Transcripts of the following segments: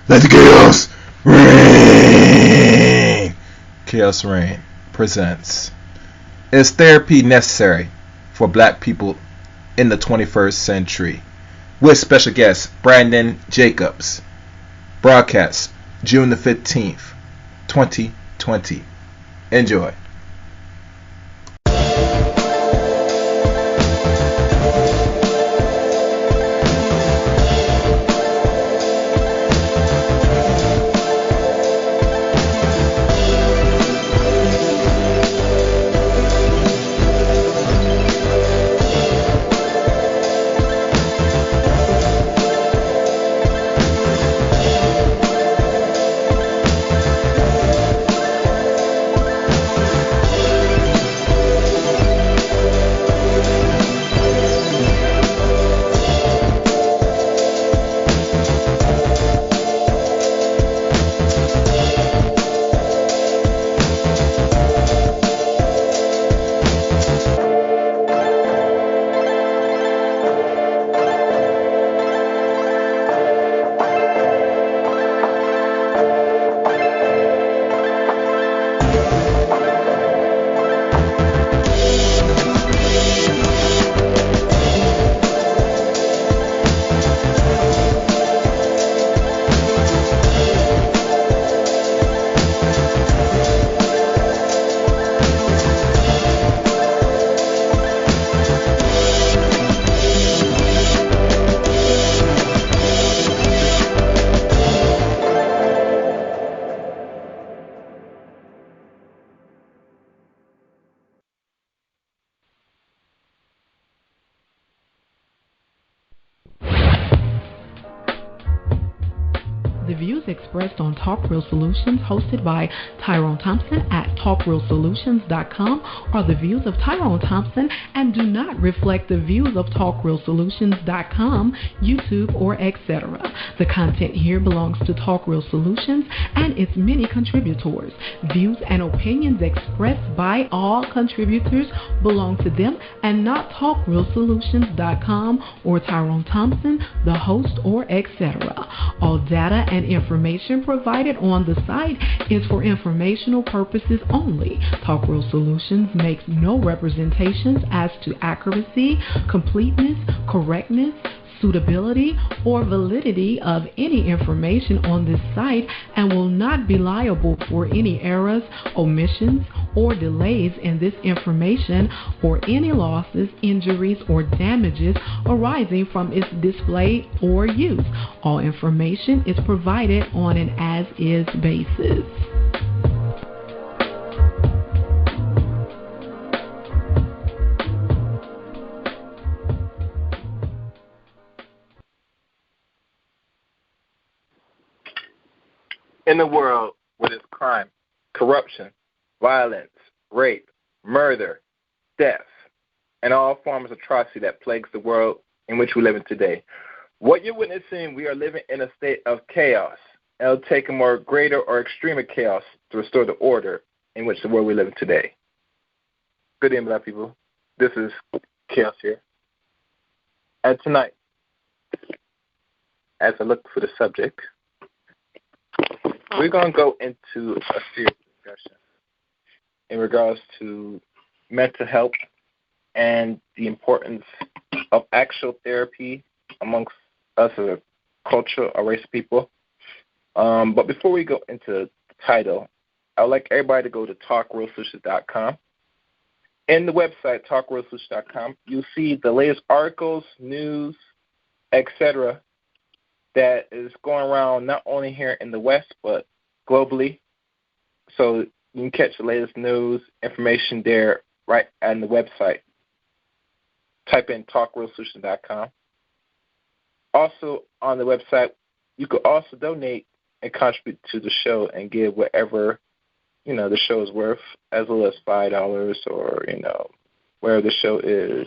Let the chaos reign. Chaos Reign presents Is Therapy Necessary for Black People in the 21st Century? With special guest Brandon Jacobs. Broadcast June the 15th, 2020. Enjoy. The views expressed on Talk Real Solutions, hosted by Tyrone Thompson at TalkRealSolutions.com, are the views of Tyrone Thompson and do not reflect the views of TalkRealSolutions.com, YouTube, or etc. The content here belongs to Talk Real Solutions and its many contributors. Views and opinions expressed by all contributors belong to them and not TalkRealSolutions.com or Tyrone Thompson, the host, or etc. All data and information provided on the site is for informational purposes only. Talk Real Solutions makes no representations as to accuracy, completeness, correctness, suitability, or validity of any information on this site and will not be liable for any errors, omissions, or delays in this information or any losses, injuries, or damages arising from its display or use. All information is provided on an as-is basis. In a world with its crime, corruption, violence, rape, murder, death, and all forms of atrocity that plagues the world in which we live in today, what you're witnessing, we are living in a state of chaos. It'll take a more greater or extreme chaos to restore the order in which the world we live in today. Good evening, Black people. This is Chaos here. And tonight, as I look for the subject, we're going to go into a serious discussion in regards to mental health and the importance of actual therapy amongst us as a culture, a race of people. But before we go into the title, I would like everybody to go to TalkRealSolutions.com. In the website, TalkRealSolutions.com, you'll see the latest articles, news, etc., that is going around not only here in the West, but globally. So you can catch the latest news, information there right on the website. Type in TalkRealSolutions.com. Also on the website, you could also donate and contribute to the show and give whatever, the show is worth, as little as $5 or, wherever the show is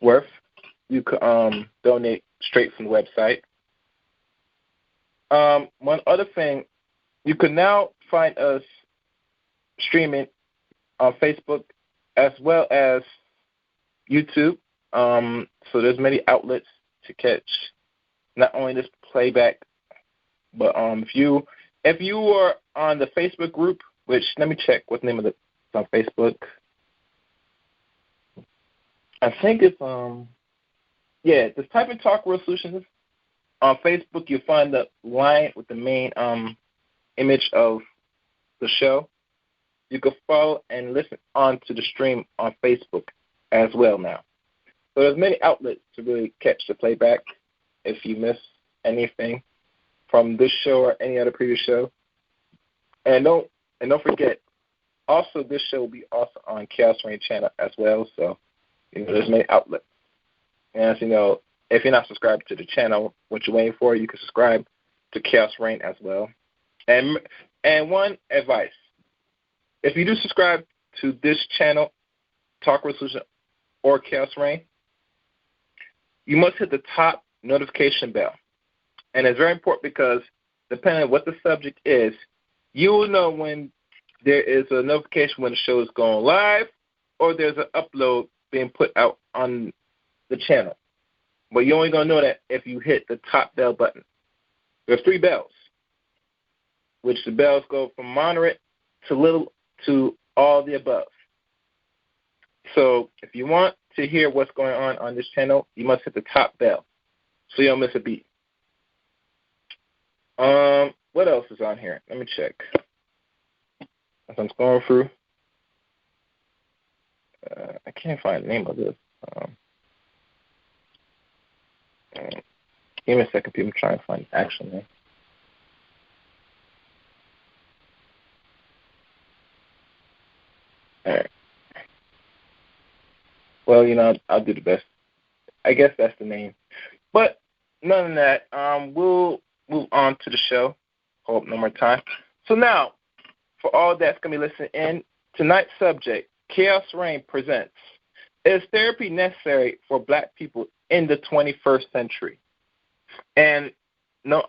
worth. You could donate straight from the website. One other thing, you can now find us streaming on Facebook as well as YouTube. So there's many outlets to catch not only this playback. But if you are on the Facebook group, which let me check what the name of it's on Facebook. I think it's just type in Talk World Solutions on Facebook. You'll find the line with the main image of the show. You can follow and listen on to the stream on Facebook as well now. So there's many outlets to really catch the playback if you miss anything from this show or any other previous show. And don't forget, also this show will be also on Chaos Rain channel as well. So there's many outlets. And as you know, if you're not subscribed to the channel, what you're waiting for, you can subscribe to Chaos Rain as well. And one advice: if you do subscribe to this channel, Talk Resolution or Chaos Rain, you must hit the top notification bell. And it's very important because depending on what the subject is, you will know when there is a notification when the show is going live or there's an upload being put out on the channel. But you're only going to know that if you hit the top bell button. There's 3 bells, which the bells go from moderate to little to all the above. So if you want to hear what's going on this channel, you must hit the top bell so you don't miss a beat. What else is on here? Let me check. As I'm going through, I can't find the name of this. Give me a second, people. I'm trying to find the actual name. All right. Well, I'll do the best. I guess that's the name. But none of that. We'll move on to the show. Hope no more time. So now, for all that's going to be listening in, tonight's subject, Chaos Rain presents, is therapy necessary for black people in the 21st century? And no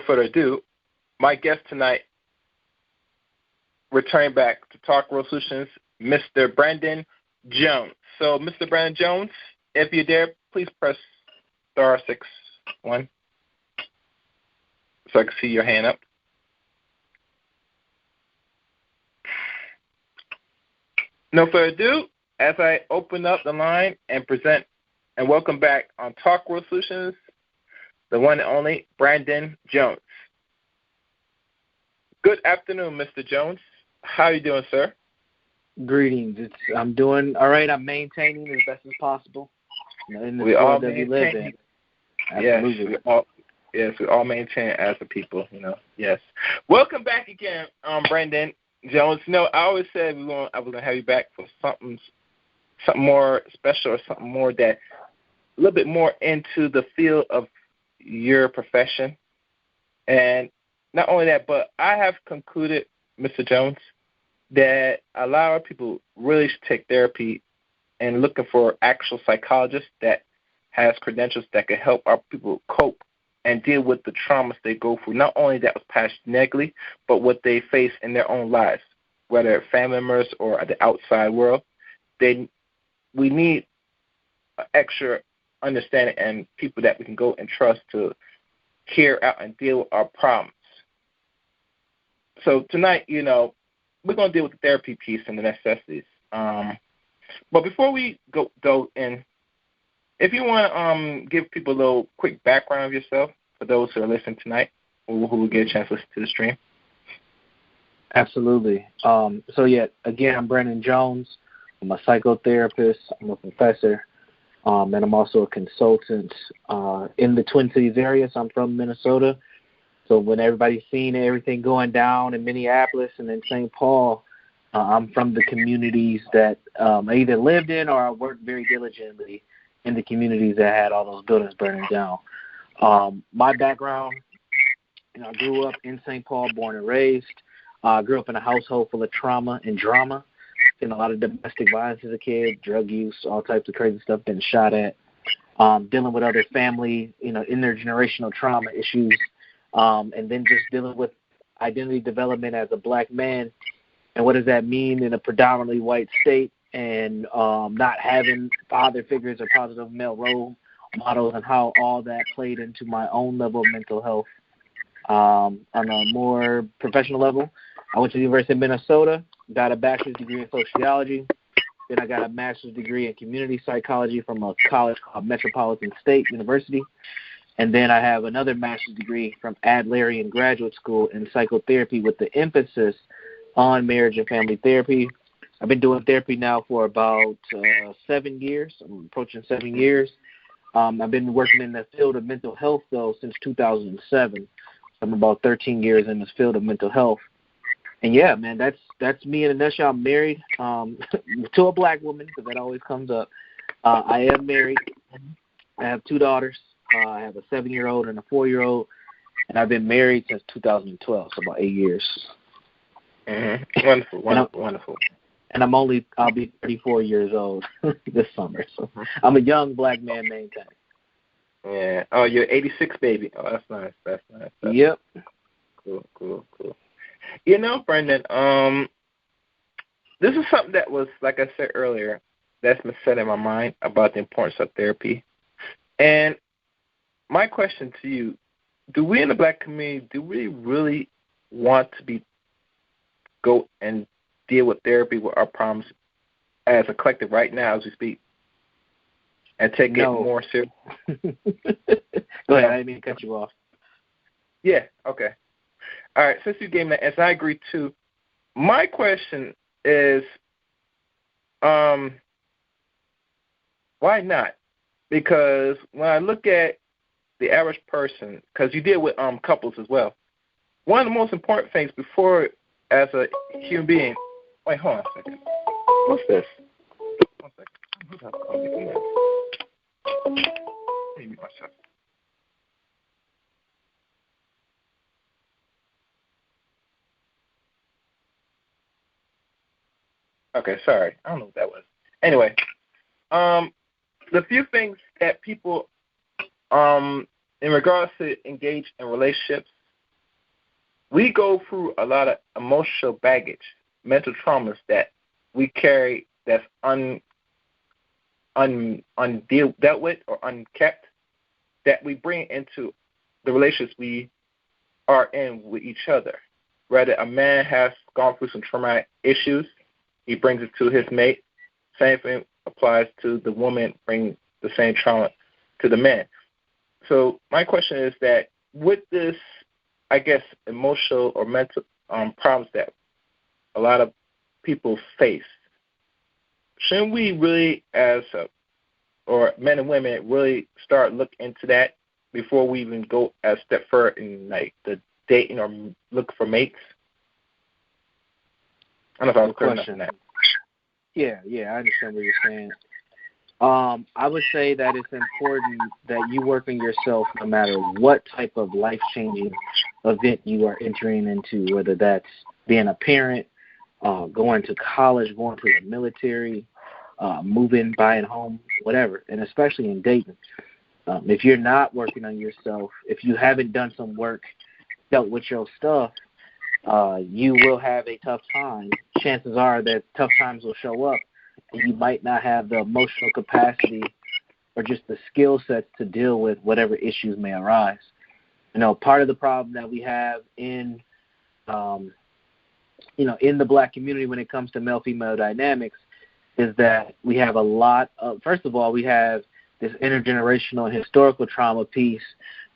further ado, my guest tonight, returning back to Talk World Solutions, Mr. Brandon Jones. So, Mr. Brandon Jones, if you're there, please press star 61 so I can see your hand up. No further ado, as I open up the line and present and welcome back on Talk World Solutions, the one and only Brandon Jones. Good afternoon, Mr. Jones. How are you doing, sir? Greetings. I'm doing all right. I'm maintaining as best as possible in the world that we live in. Yes, we all maintain as a people. Yes. Welcome back again, Brandon Jones. I always said I was gonna have you back for something more special or something more that a little bit more into the field of your profession. And not only that, but I have concluded, Mr. Jones, that a lot of people really should take therapy and looking for actual psychologists that has credentials that can help our people cope and deal with the traumas they go through, not only that was passed negatively, but what they face in their own lives, whether family members or the outside world. We need extra understanding and people that we can go and trust to hear out and deal with our problems. So tonight, we're going to deal with the therapy piece and the necessities. But before we go in, if you want to give people a little quick background of yourself for those who are listening tonight who will get a chance to listen to the stream. Absolutely. Again, I'm Brandon Jones. I'm a psychotherapist. I'm a professor. And I'm also a consultant in the Twin Cities area. So I'm from Minnesota. So when everybody's seeing everything going down in Minneapolis and in St. Paul, I'm from the communities that I either lived in or I worked very diligently in the communities that had all those buildings burning down. My background, I grew up in St. Paul, born and raised. Grew up in a household full of trauma and drama. Seen a lot of domestic violence as a kid, drug use, all types of crazy stuff, been shot at. Dealing with other family, intergenerational trauma issues. And then just dealing with identity development as a black man. And what does that mean in a predominantly white state and not having father figures or positive male role models and how all that played into my own level of mental health. On a more professional level, I went to the University of Minnesota, got a bachelor's degree in sociology. Then I got a master's degree in community psychology from a college called Metropolitan State University. And then I have another master's degree from Adlerian Graduate School in psychotherapy with the emphasis on marriage and family therapy. I've been doing therapy now for about 7 years. I'm approaching 7 years. I've been working in the field of mental health, though, since 2007. I'm about 13 years in this field of mental health. And, yeah, man, that's me in a nutshell. I'm married to a black woman, because that always comes up. I am married. I have 2 daughters. I have a 7-year-old and a 4-year-old. And I've been married since 2012, so about 8 years. Mm-hmm. Wonderful. And I'll be 34 years old this summer. So I'm a young black man maintained. Yeah. Oh, you're 86, baby. Oh, that's nice. Yep. Cool. You know, Brendan, this is something that was, like I said earlier, that's been set in my mind about the importance of therapy. And my question to you, do we in the black community, do we really want to go and deal with therapy with our problems as a collective right now as we speak and take it more serious? Go ahead. I didn't mean to cut you off. Yeah, okay. All right, since you gave me that answer, I agree too. My question is, why not? Because when I look at the average person, because you deal with couples as well, one of the most important things before, as a human being, wait, hold on a second. What's this? 1 second. Who's that calling me from there? Let me mute myself. Okay, sorry. I don't know what that was. Anyway, the few things that people, in regards to engage in relationships, we go through a lot of emotional baggage, mental traumas that we carry that's dealt with or unkept, that we bring into the relationships we are in with each other. Whether a man has gone through some traumatic issues, he brings it to his mate. Same thing applies to the woman, bring the same trauma to the man. So my question is that with this, I guess, emotional or mental problems that a lot of people face, shouldn't we really, or men and women, really start looking into that before we even go a step further in like the dating or look for mates? I don't know if I was clear enough on that. Yeah, I understand what you're saying. I would say that it's important that you work on yourself no matter what type of life-changing event you are entering into, whether that's being a parent, going to college, going to the military, moving, buying home, whatever, and especially in dating. If you're not working on yourself, if you haven't done some work, dealt with your stuff, you will have a tough time. Chances are that tough times will show up, and you might not have the emotional capacity or just the skill sets to deal with whatever issues may arise. You know, part of the problem that we have in the black community when it comes to male-female dynamics is that we have a lot of, first of all, we have this intergenerational and historical trauma piece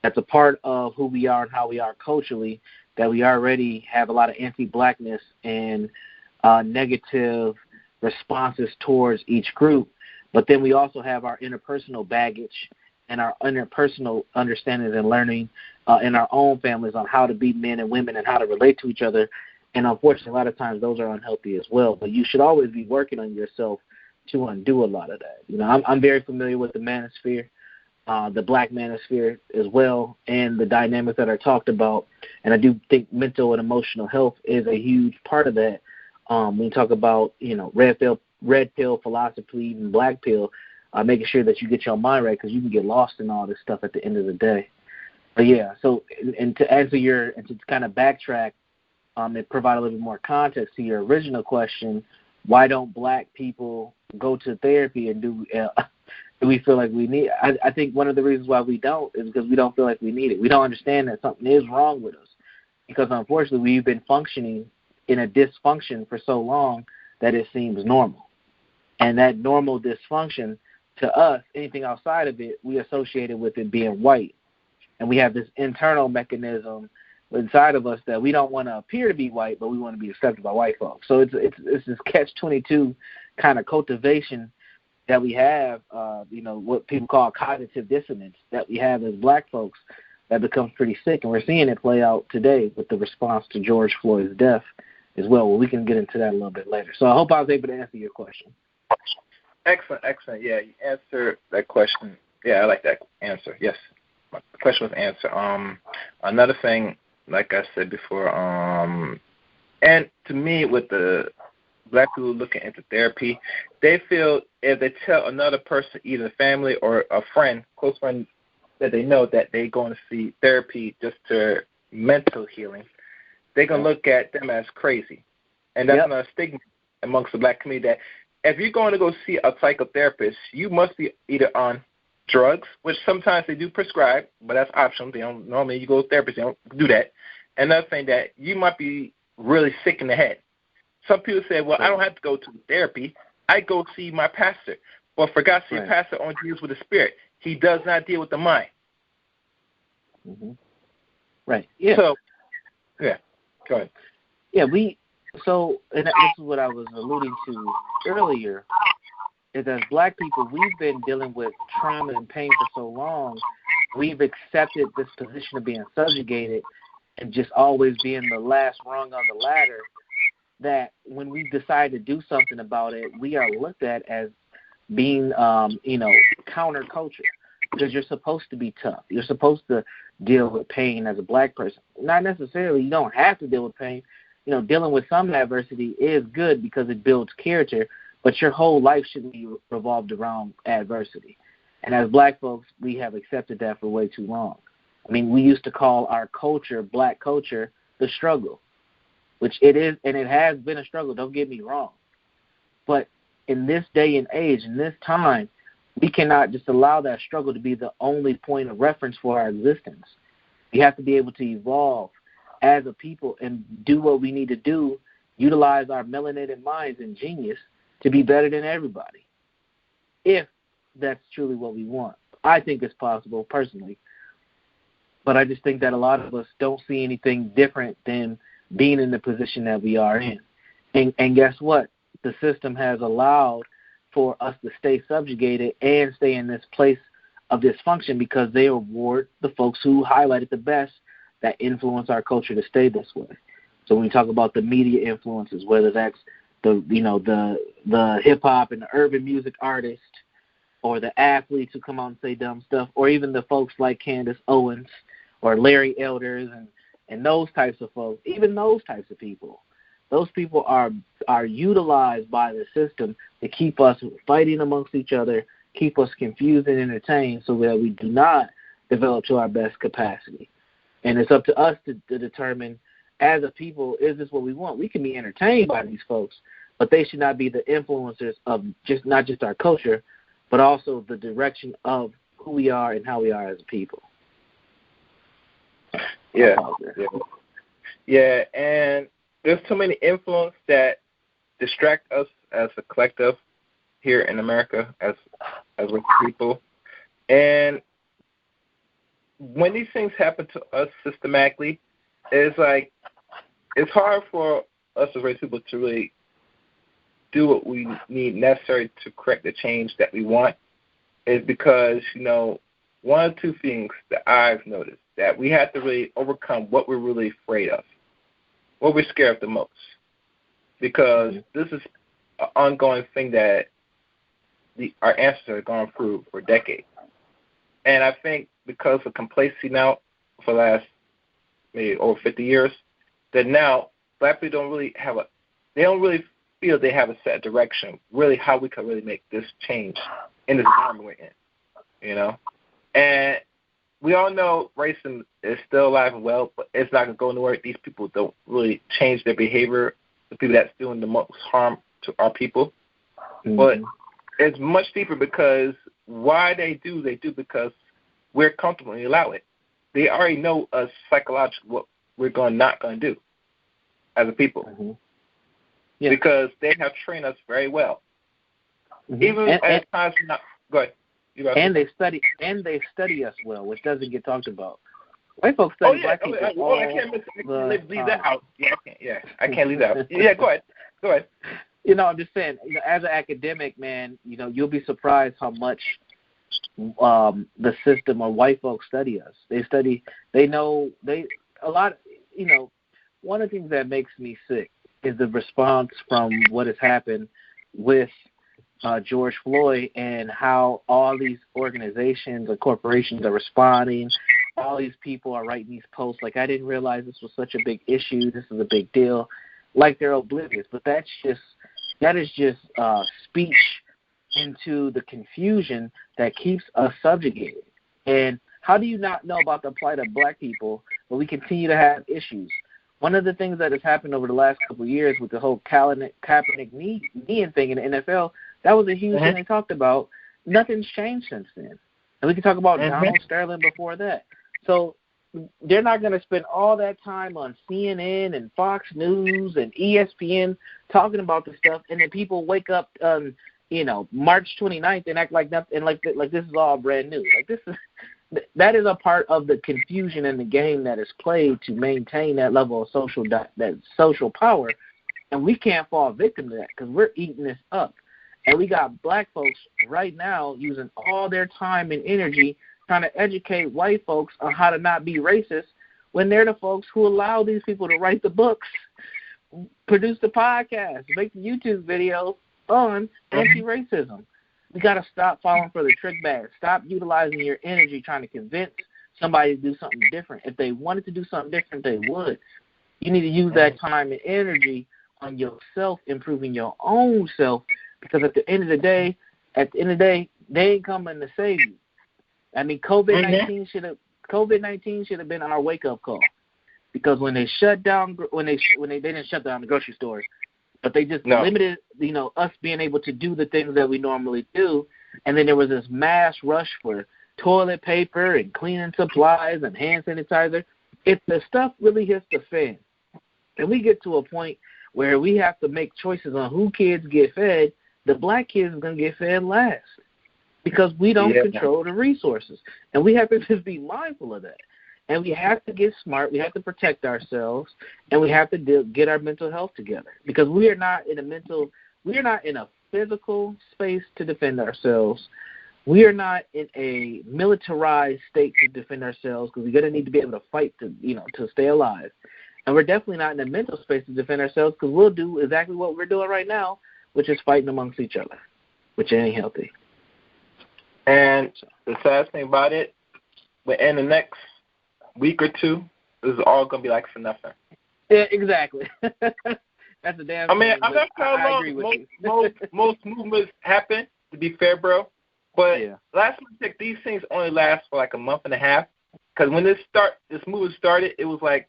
that's a part of who we are and how we are culturally, that we already have a lot of anti-blackness and negative responses towards each group. But then we also have our interpersonal baggage and our interpersonal understandings and learning in our own families on how to be men and women and how to relate to each other. And unfortunately, a lot of times those are unhealthy as well. But you should always be working on yourself to undo a lot of that. You know, I'm very familiar with the manosphere, the black manosphere as well, and the dynamics that are talked about. And I do think mental and emotional health is a huge part of that. When you talk about, red pill philosophy and black pill, making sure that you get your mind right, because you can get lost in all this stuff at the end of the day. But yeah, so and to answer and to kind of backtrack and provide a little bit more context to your original question, why don't black people go to therapy and do Do we feel like we need it? I think one of the reasons why we don't is because we don't feel like we need it. We don't understand that something is wrong with us because, unfortunately, we've been functioning in a dysfunction for so long that it seems normal. And that normal dysfunction, to us, anything outside of it, we associate it with it being white. And we have this internal mechanism inside of us that we don't want to appear to be white, but we want to be accepted by white folks. So it's this catch-22 kind of cultivation that we have, what people call cognitive dissonance that we have as black folks that becomes pretty sick. And we're seeing it play out today with the response to George Floyd's death as well. Well, we can get into that a little bit later. So I hope I was able to answer your question. Excellent. Yeah, you answered that question. Yeah, I like that answer. Yes, my question was answered. Another thing, like I said before, and to me, with the black people looking into therapy, they feel if they tell another person, either family or a friend, close friend, that they know that they're going to see therapy just to mental healing, they're going to look at them as crazy. And that's another stigma amongst the black community that if you're going to go see a psychotherapist, you must be either on drugs, which sometimes they do prescribe, but that's optional. They don't normally you go to therapists, they don't do that. Another thing that you might be really sick in the head. Some people say, well, I don't have to go to therapy. I go see my pastor. Well, for God's sake, pastor only deals with the spirit. He does not deal with the mind. Mm-hmm. Right. Yeah. So, yeah. Go ahead. Yeah, and this is what I was alluding to earlier, is as black people, we've been dealing with trauma and pain for so long, we've accepted this position of being subjugated and just always being the last rung on the ladder, that when we decide to do something about it, we are looked at as being, counterculture, because you're supposed to be tough. You're supposed to deal with pain as a black person. Not necessarily. You don't have to deal with pain. Dealing with some adversity is good because it builds character, but your whole life should be revolved around adversity. And as black folks, we have accepted that for way too long. I mean, we used to call our culture, black culture, the struggle, which it is, and it has been a struggle, don't get me wrong. But in this day and age, in this time, we cannot just allow that struggle to be the only point of reference for our existence. We have to be able to evolve as a people and do what we need to do, utilize our melanated minds and genius to be better than everybody, if that's truly what we want. I think it's possible, personally. But I just think that a lot of us don't see anything different than being in the position that we are in. And guess what? The system has allowed for us to stay subjugated and stay in this place of dysfunction because they reward the folks who highlighted the best that influence our culture to stay this way. So when we talk about the media influences, whether that's the hip hop and the urban music artist, or the athletes who come out and say dumb stuff, or even the folks like Candace Owens or Larry Elders and those types of folks, even those types of people. Those people are utilized by the system to keep us fighting amongst each other, keep us confused and entertained so that we do not develop to our best capacity. And it's up to us to determine, as a people, is this what we want? We can be entertained by these folks, but they should not be the influencers of not just our culture, but also the direction of who we are and how we are as a people. Yeah, and there's too many influence that distract us as a collective here in America as with people. And when these things happen to us systematically, it's hard for us as race people to really do what we need necessary to correct the change that we want. Is because, one of two things that I've noticed, that we have to really overcome what we're really afraid of, what we're scared of the most. Because this is an ongoing thing that our ancestors have gone through for decades. And I think because of complacency now for the last maybe over 50 years, that now black people don't really feel they have a set direction, really how we can really make this change in this environment we're in, And we all know racism is still alive and well, but it's not going to go nowhere. These people don't really change their behavior, the people that's doing the most harm to our people. Mm-hmm. But it's much deeper because why they do because we're comfortable and allow it. They already know us psychologically what we're not going to do as a people. Mm-hmm. Yeah. Because they have trained us very well. Mm-hmm. Even at times not. Go ahead. And they study us well, which doesn't get talked about. White folks study black people all I can't leave that out. I can't leave that out. Go ahead. I'm just saying, as an academic, man, you'll be surprised how much the system or white folks study us. They know a lot. One of the things that makes me sick is the response from what has happened with George Floyd and how all these organizations and corporations are responding. All these people are writing these posts like, I didn't realize this was such a big issue. This is a big deal. Like they're oblivious. But that is just speech into the confusion that keeps us subjugated. And how do you not know about the plight of black people, but we continue to have issues? One of the things that has happened over the last couple of years with the whole Kaepernick kneeing thing in the NFL, that was a huge thing they talked about. Nothing's changed since then. And we can talk about Donald Sterling before that. So they're not going to spend all that time on CNN and Fox News and ESPN talking about this stuff, and then people wake up March 29th and act like nothing, and like this is all brand new. That is a part of the confusion in the game that is played to maintain that level of that social power, and we can't fall victim to that because we're eating this up. And we got black folks right now using all their time and energy trying to educate white folks on how to not be racist when they're the folks who allow these people to write the books, produce the podcast, make the YouTube videos on anti-racism. We got to stop falling for the trick bag. Stop utilizing your energy trying to convince somebody to do something different. If they wanted to do something different, they would. You need to use that time and energy on yourself, improving your own self, because at the end of the day, they ain't coming to save you. I mean, COVID-19 should have been our wake-up call, because when they shut down, they didn't shut down the grocery stores, but they just limited, us being able to do the things that we normally do, and then there was this mass rush for toilet paper and cleaning supplies and hand sanitizer. If the stuff really hits the fan, and we get to a point where we have to make choices on who kids get fed, the black kids are going to get fed last, because we don't control the resources. And we have to just be mindful of that. And we have to get smart. We have to protect ourselves, and we have to get our mental health together, because we are not in a physical space to defend ourselves. We are not in a militarized state to defend ourselves, because we're going to need to be able to fight to stay alive. And we're definitely not in a mental space to defend ourselves, because we'll do exactly what we're doing right now, which is fighting amongst each other, which ain't healthy. And the sad thing about it, in the next week or two, this is all going to be like for nothing. Yeah, exactly. That's a damn I'm thing, not sure how long most movements happen, to be fair, bro. But last time these things only last for like a month and a half. Because when this movement started, it was like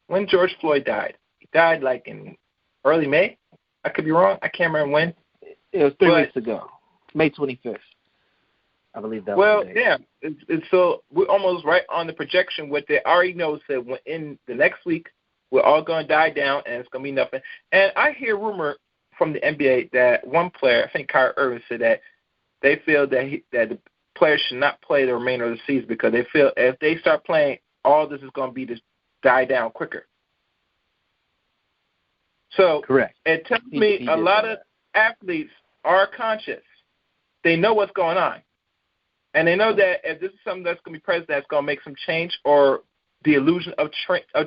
when George Floyd died. He died like in early May. I could be wrong. I can't remember when. It was 3 weeks ago, May 25th. I believe that was the date. It's so we're almost right on the projection. What they already know said in the next week, we're all going to die down, and it's going to be nothing. And I hear rumor from the NBA that one player, I think Kyrie Irving, said that they feel that the players should not play the remainder of the season, because they feel if they start playing, all this is going to be to die down quicker. So correct. It tells me a lot of athletes are conscious. They know what's going on. And they know that if this is something that's going to be present that's going to make some change, or the illusion of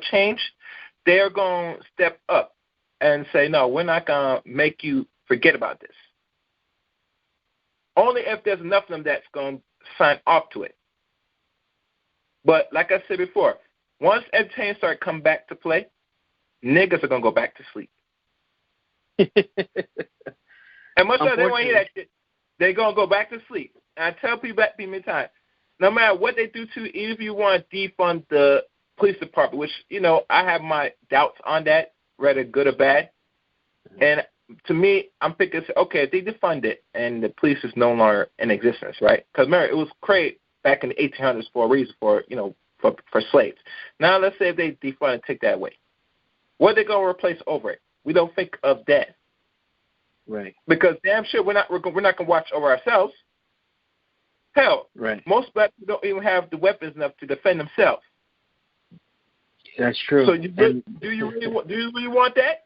change, they're going to step up and say, no, we're not going to make you forget about this. Only if there's enough of them that's going to sign off to it. But like I said before, once entertainment start coming back to play, niggas are going to go back to sleep. And much of they want to hear that shit, they're going to go back to sleep. And I tell people that many times, no matter what they do to, even if you want to defund the police department, which, I have my doubts on that, whether good or bad. And to me, I'm thinking, okay, if they defund it and the police is no longer in existence, right? Because remember, it was created back in the 1800s for a reason, for slaves. Now, let's say if they defund and take that away, what are they going to replace over it? We don't think of that, right? Because damn sure we're not going to watch over ourselves. Hell, right. Most black people don't even have the weapons enough to defend themselves. That's true. So do you really want that?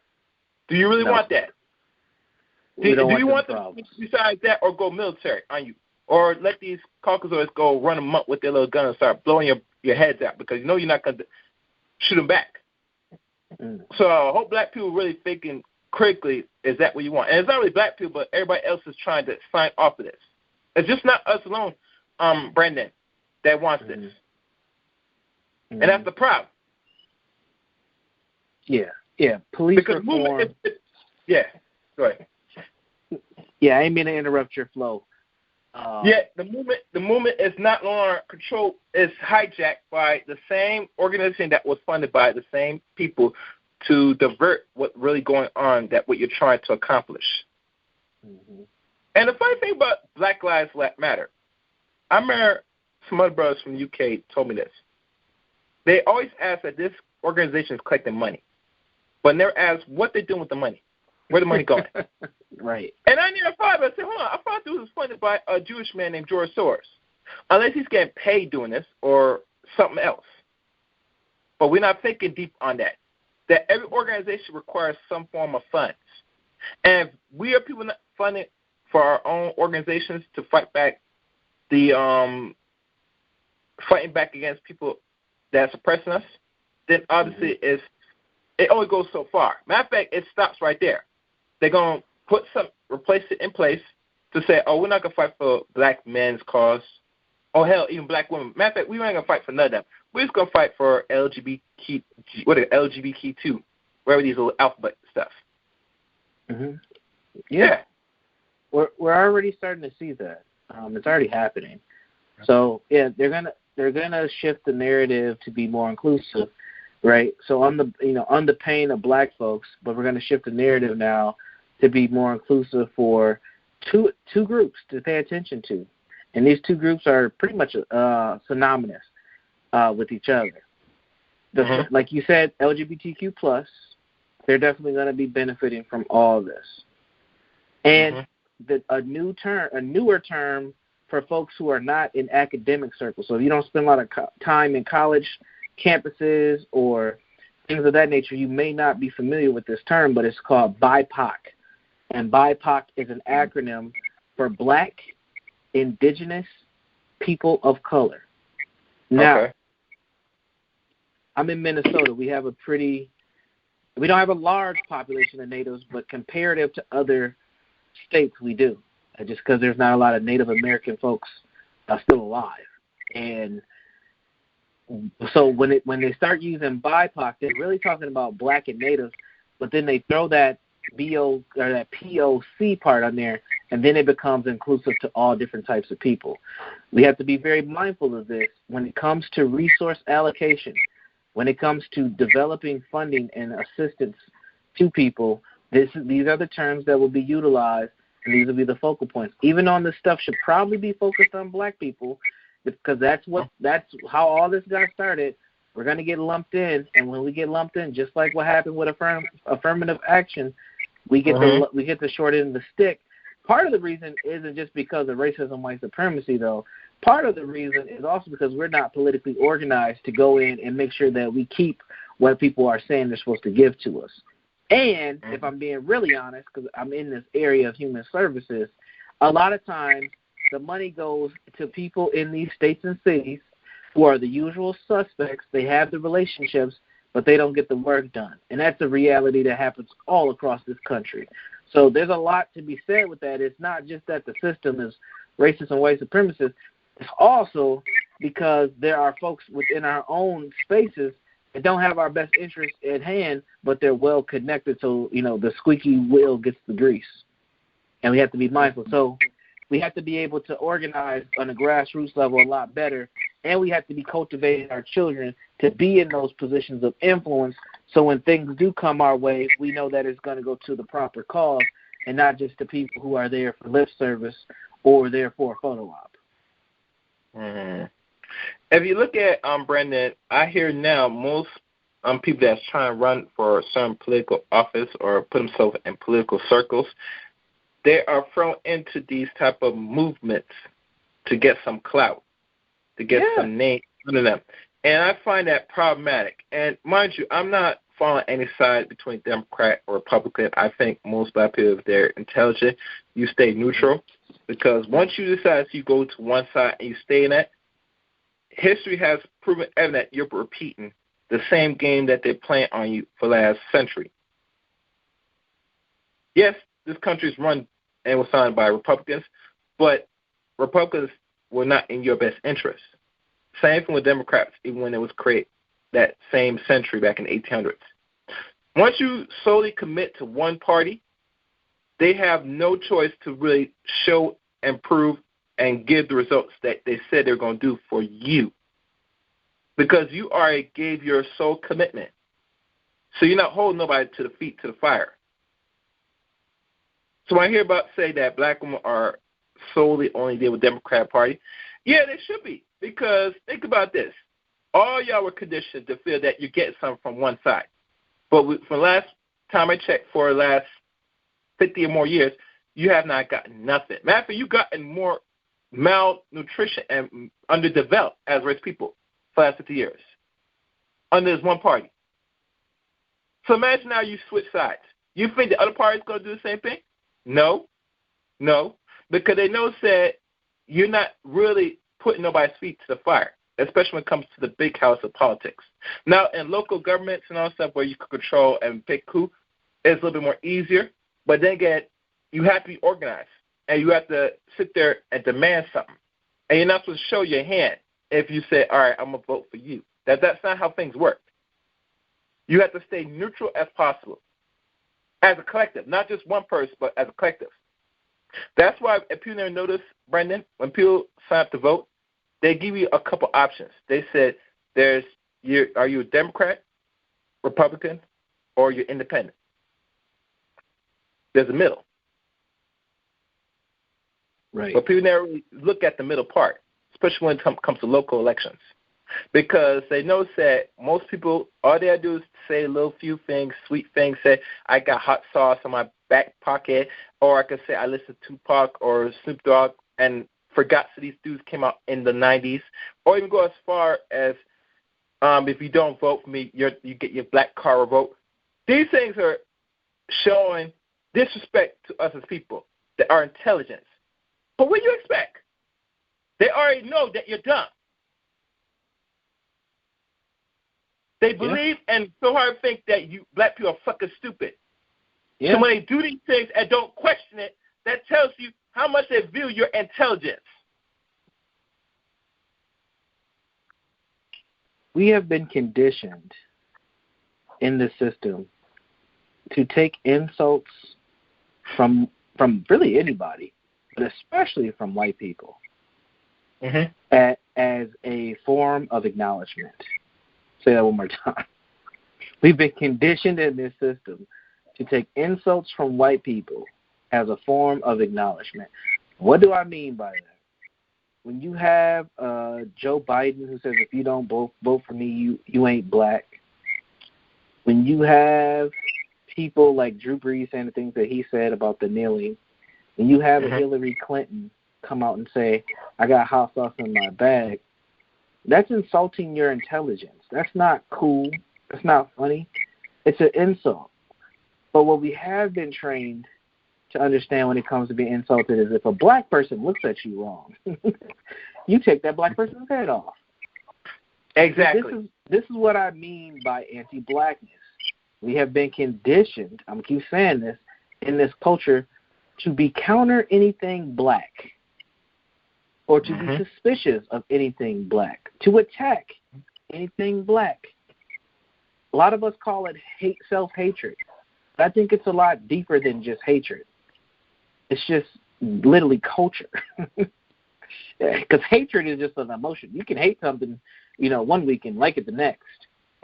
Do you really want that? Do you want them besides that, or go military on you, or let these Caucasoids go run amok with their little gun and start blowing your heads out because you know you're not going to shoot them back? So I hope black people really thinking critically, is that what you want? And it's not really black people, but everybody else is trying to sign off of this. It's just not us alone, Brandon, that wants this. And that's the problem. Yeah. Police because reform. Yeah, go ahead. Yeah, I ain't mean to interrupt your flow. The movement is not longer controlled. It's hijacked by the same organization that was funded by the same people to divert what's really going on, that what you're trying to accomplish. And the funny thing about Black Lives Matter, I remember some other brothers from the UK told me this. They always ask that this organization is collecting money, but never ask what they're doing with the money. Where the money going? Right. And I never thought about it. I said, hold on, I thought this was funded by a Jewish man named George Soros. Unless he's getting paid doing this or something else. But we're not thinking deep on that. That every organization requires some form of funds. And if we are people not funding for our own organizations to fight back fighting back against people that are suppressing us, then obviously it only goes so far. Matter of fact, it stops right there. They're going to replace it in place to say, oh, we're not going to fight for black men's cause. Oh, hell, even black women. Matter of fact, we're not going to fight for none of them. We're just going to fight for LGBTQ2, whatever these little alphabet stuff. Yeah. We're already starting to see that. It's already happening. So, yeah, they're gonna shift the narrative to be more inclusive, right? So on the pain of black folks, but we're going to shift the narrative now to be more inclusive for two groups to pay attention to. And these two groups are pretty much synonymous with each other. Like you said, LGBTQ+, they're definitely going to be benefiting from all this. And a newer term for folks who are not in academic circles. So if you don't spend a lot of time in college campuses or things of that nature, you may not be familiar with this term, but it's called BIPOC. And BIPOC is an acronym for Black, Indigenous, People of Color. Now, I'm in Minnesota. We don't have a large population of natives, but comparative to other states, we do. Just because there's not a lot of Native American folks still alive. And so when they start using BIPOC, they're really talking about black and native, but then they throw that that POC part on there, and then it becomes inclusive to all different types of people. We have to be very mindful of this when it comes to resource allocation, when it comes to developing funding and assistance to people. These are the terms that will be utilized, and these will be the focal points. Even on this stuff should probably be focused on black people, because that's how all this got started. We're going to get lumped in, and when we get lumped in, just like what happened with affirmative action, we get the short end of the stick. Part of the reason isn't just because of racism, white supremacy, though. Part of the reason is also because we're not politically organized to go in and make sure that we keep what people are saying they're supposed to give to us. And if I'm being really honest, because I'm in this area of human services, a lot of times the money goes to people in these states and cities who are the usual suspects. They have the relationships, but they don't get the work done. And that's a reality that happens all across this country. So there's a lot to be said with that. It's not just that the system is racist and white supremacist. It's also because there are folks within our own spaces that don't have our best interests at hand, but they're well connected, so, the squeaky wheel gets the grease. And we have to be mindful. So we have to be able to organize on a grassroots level a lot better, and we have to be cultivating our children to be in those positions of influence So when things do come our way, we know that it's going to go to the proper cause and not just the people who are there for lip service or there for a photo op. Mm-hmm. If you look at Brandon, I hear now most people that's trying to run for a certain political office or put themselves in political circles, they are thrown into these type of movements to get some clout, to get some name under them. And I find that problematic. And mind you, I'm not following any side between Democrat or Republican. I think most black people, if they're intelligent, you stay neutral. Because once you decide you go to one side and you stay in that, history has proven evident you're repeating the same game that they're playing on you for the last century. Yes, this country is run and was signed by Republicans, but Republicans were not in your best interest. Same thing with Democrats, even when it was created that same century back in the 1800s. Once you solely commit to one party, they have no choice to really show and prove and give the results that they said they're going to do for you, because you already gave your sole commitment. So you're not holding nobody to the feet to the fire. So when I hear about say that black women are solely only deal with Democrat Party, yeah, they should be, because think about this. All y'all were conditioned to feel that you get something from one side. But for the last time I checked, for the last 50 or more years, you have not gotten nothing. Matter of fact, you've gotten more malnutrition and underdeveloped as race people for the last 50 years under this one party. So imagine now you switch sides. You think the other party is going to do the same thing? No, because they know that you're not really putting nobody's feet to the fire, especially when it comes to the big house of politics. Now, in local governments and all stuff where you can control and pick who, it's a little bit more easier. But then again, you have to be organized, and you have to sit there and demand something. And you're not supposed to show your hand if you say, all right, I'm going to vote for you. That's not how things work. You have to stay neutral as possible as a collective, not just one person, but as a collective. That's why, if people never notice, Brendan, when people sign up to vote, they give you a couple options. They said, are you a Democrat, Republican, or you're independent? There's a middle. Right. But people never really look at the middle part, especially when it comes to local elections, because they know that most people, all they do is say a little few things, sweet things, say, I got hot sauce in my back pocket, or I could say I listen to Tupac or Snoop Dogg and forgot that these dudes came out in the 90s, or even go as far as if you don't vote for me, you get your black car revoked. These things are showing disrespect to us as people, that our intelligence. But what do you expect? They already know that you're dumb. They believe and so hard think that you black people are fucking stupid. Yeah. So when they do these things and don't question it, that tells you how much they view your intelligence. We have been conditioned in the system to take insults from really anybody, but especially from white people, as a form of acknowledgement. Say that one more time. We've been conditioned in this system to take insults from white people as a form of acknowledgement. What do I mean by that? When you have Joe Biden who says, if you don't vote for me, you ain't black. When you have people like Drew Brees saying the things that he said about the kneeling. When you have Hillary Clinton come out and say, I got hot sauce in my bag, that's insulting your intelligence. That's not cool. That's not funny. It's an insult. But what we have been trained to understand when it comes to being insulted is if a black person looks at you wrong, you take that black person's head off. Exactly. This is what I mean by anti-blackness. We have been conditioned, I'm going to keep saying this, in this culture to be counter anything black or to be suspicious of anything black, to attack anything black. A lot of us call it self-hatred. But I think it's a lot deeper than just hatred. It's just literally culture. Because hatred is just an emotion. You can hate something, 1 week and like it the next.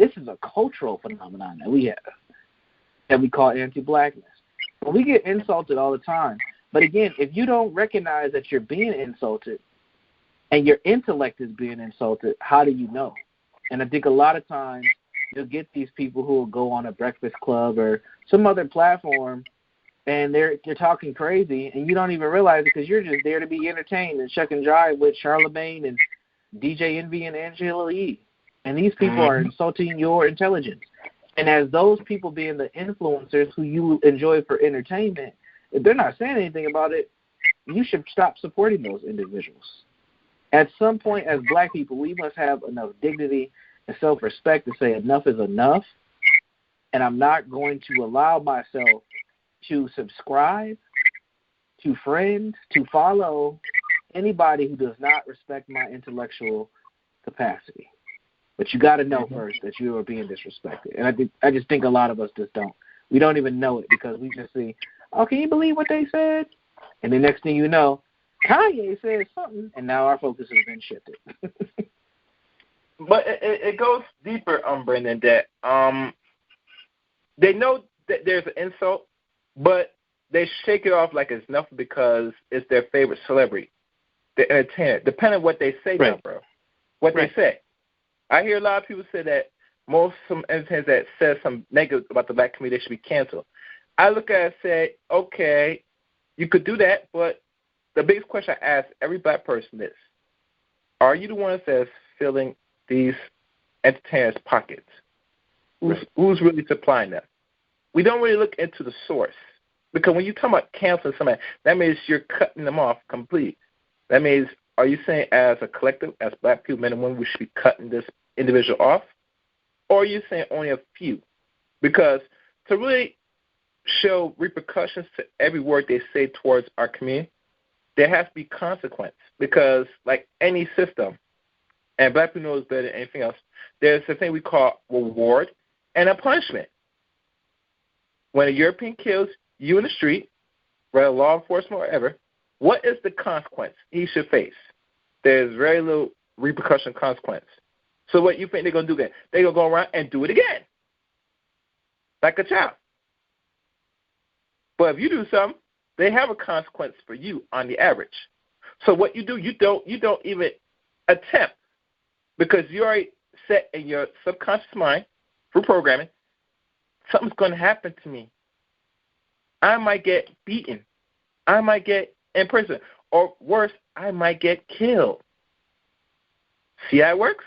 This is a cultural phenomenon that we have, that we call anti-blackness. Well, we get insulted all the time. But again, if you don't recognize that you're being insulted and your intellect is being insulted, how do you know? And I think a lot of times you'll get these people who will go on a Breakfast Club or some other platform, and they're talking crazy, and you don't even realize it because you're just there to be entertained and shuck and jive with Charlemagne and DJ Envy and Angela Yee. And these people are insulting your intelligence. And as those people being the influencers who you enjoy for entertainment, if they're not saying anything about it, you should stop supporting those individuals. At some point, as black people, we must have enough dignity and self-respect to say enough is enough, and I'm not going to allow myself to subscribe, to friend, to follow anybody who does not respect my intellectual capacity. But you got to know first that you are being disrespected. And I just think a lot of us just don't. We don't even know it because we just see, oh, can you believe what they said? And the next thing you know, Kanye said something, and now our focus has been shifted. But it goes deeper, Brendan, that they know that there's an insult, but they shake it off like it's nothing because it's their favorite celebrity, the entertainer, depending on what they say now, bro. What they say. I hear a lot of people say that some entertainers that says something negative about the black community, they should be canceled. I look at it and say, okay, you could do that, but the biggest question I ask every black person is, are you the ones that's filling these entertainers' pockets? Who's really supplying them? We don't really look into the source. Because when you talk about canceling somebody, that means you're cutting them off completely. That means, are you saying as a collective, as black people, men and women, we should be cutting this individual off? Or are you saying only a few? Because to really show repercussions to every word they say towards our community, there has to be consequence. Because like any system, and black people know this better than anything else, there's a thing we call reward and a punishment. When a European kills you in the street, whether law enforcement or whatever, what is the consequence he should face? There's very little repercussion consequence. So what you think they're going to do then? They're going to go around and do it again, like a child. But if you do something, they have a consequence for you on the average. So what you do, you don't even attempt, because you already set in your subconscious mind through programming, something's going to happen to me. I might get beaten. I might get in prison. Or worse, I might get killed. See how it works?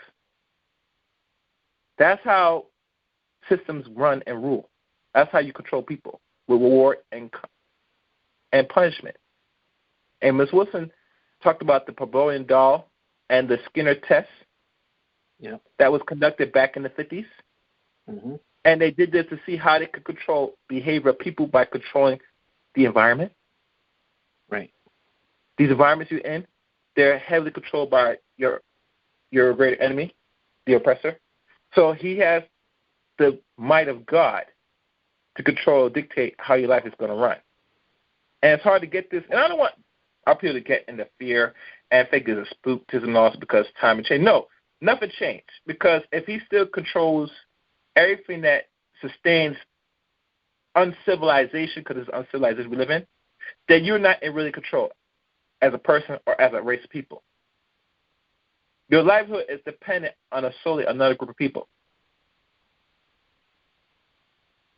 That's how systems run and rule. That's how you control people, with reward and punishment. And Ms. Wilson talked about the Pavlovian doll and the Skinner test that was conducted back in the 50s. Mm-hmm. And they did this to see how they could control behavior of people by controlling the environment. Right. These environments you're in, they're heavily controlled by your greater enemy, the oppressor. So he has the might of God to control, dictate how your life is going to run. And it's hard to get this. And I don't want our people to get into fear and think there's a spookism loss because time has changed. No, nothing changed. Because if he still controls everything that sustains uncivilization, because it's uncivilization we live in, then you're not in really control as a person or as a race of people. Your livelihood is dependent on solely another group of people.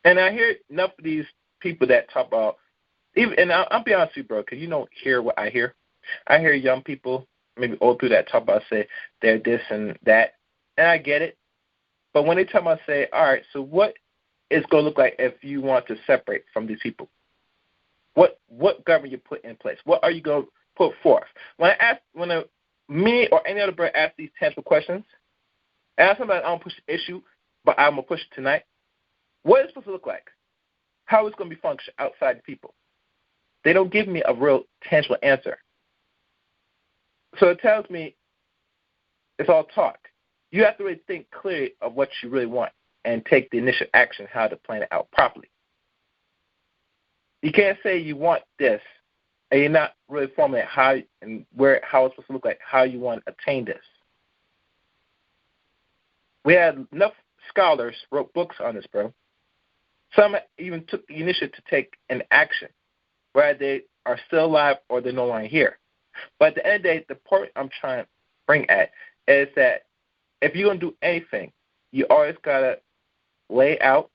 And I hear enough of these people that talk about, and I'll be honest with you, bro, because you don't hear what I hear. I hear young people, maybe old people that talk about, say, they're this and that, and I get it. But when they talk about, say, all right, so what is going to look like if you want to separate from these people? What government you put in place? What are you going to put forth? When me or any other brother asks these tangible questions, and I'm somebody I don't push the issue, but I'm going to push it tonight, what is it supposed to look like? How is it going to be function outside the people? They don't give me a real tangible answer. So it tells me it's all talk. You have to really think clearly of what you really want and take the initial action how to plan it out properly. You can't say you want this and you're not really formulating how it's supposed to look like, how you want to attain this. We had enough scholars wrote books on this, bro. Some even took the initiative to take an action, whether they are still alive or they're no longer here. But at the end of the day, the point I'm trying to bring at is that if you're going to do anything, you always got to lay out,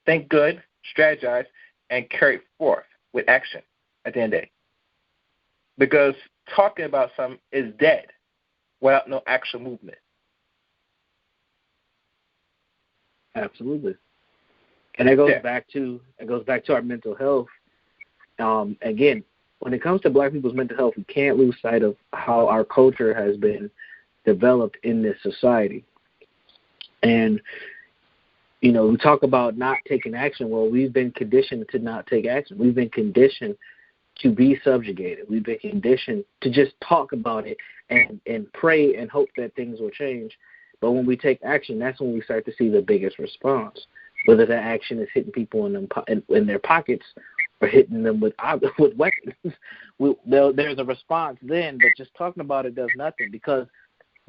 think good, strategize, and carry it forth with action at the end of the day. Because talking about something is dead without no actual movement. Absolutely. And it goes back to our mental health. Again, when it comes to Black people's mental health, we can't lose sight of how our culture has been developed in this society. And, you know, we talk about not taking action. Well, we've been conditioned to not take action. We've been conditioned to be subjugated. We've been conditioned to just talk about it and pray and hope that things will change. But when we take action, that's when we start to see the biggest response. Whether that action is hitting people in their pockets or hitting them with weapons, there's a response then. But just talking about it does nothing, because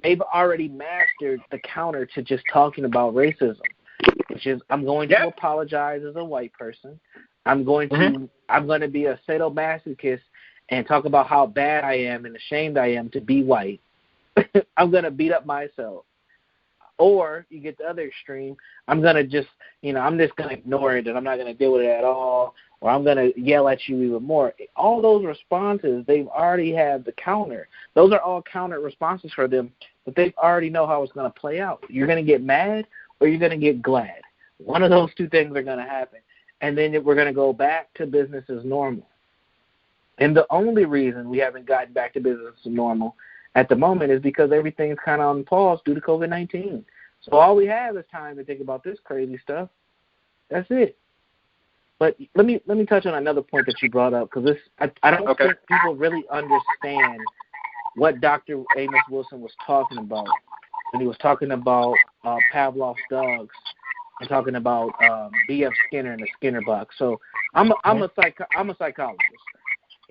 they've already mastered the counter to just talking about racism, which is I'm going to apologize as a white person. I'm going to be a sadomasochist and talk about how bad I am and ashamed I am to be white. I'm going to beat up myself. Or you get the other extreme, I'm going to just, I'm just going to ignore it and I'm not going to deal with it at all, or I'm going to yell at you even more. All those responses, they've already had the counter. Those are all counter responses for them, but they already know how it's going to play out. You're going to get mad or you're going to get glad. One of those two things are going to happen. And then we're going to go back to business as normal. And the only reason we haven't gotten back to business as normal at the moment is because everything's kind of on pause due to COVID-19. So all we have is time to think about this crazy stuff. That's it. But let me touch on another point that you brought up, because I don't think people really understand what Dr. Amos Wilson was talking about when he was talking about Pavlov's dogs and talking about B.F. Skinner and the Skinner box. So I'm a psychologist.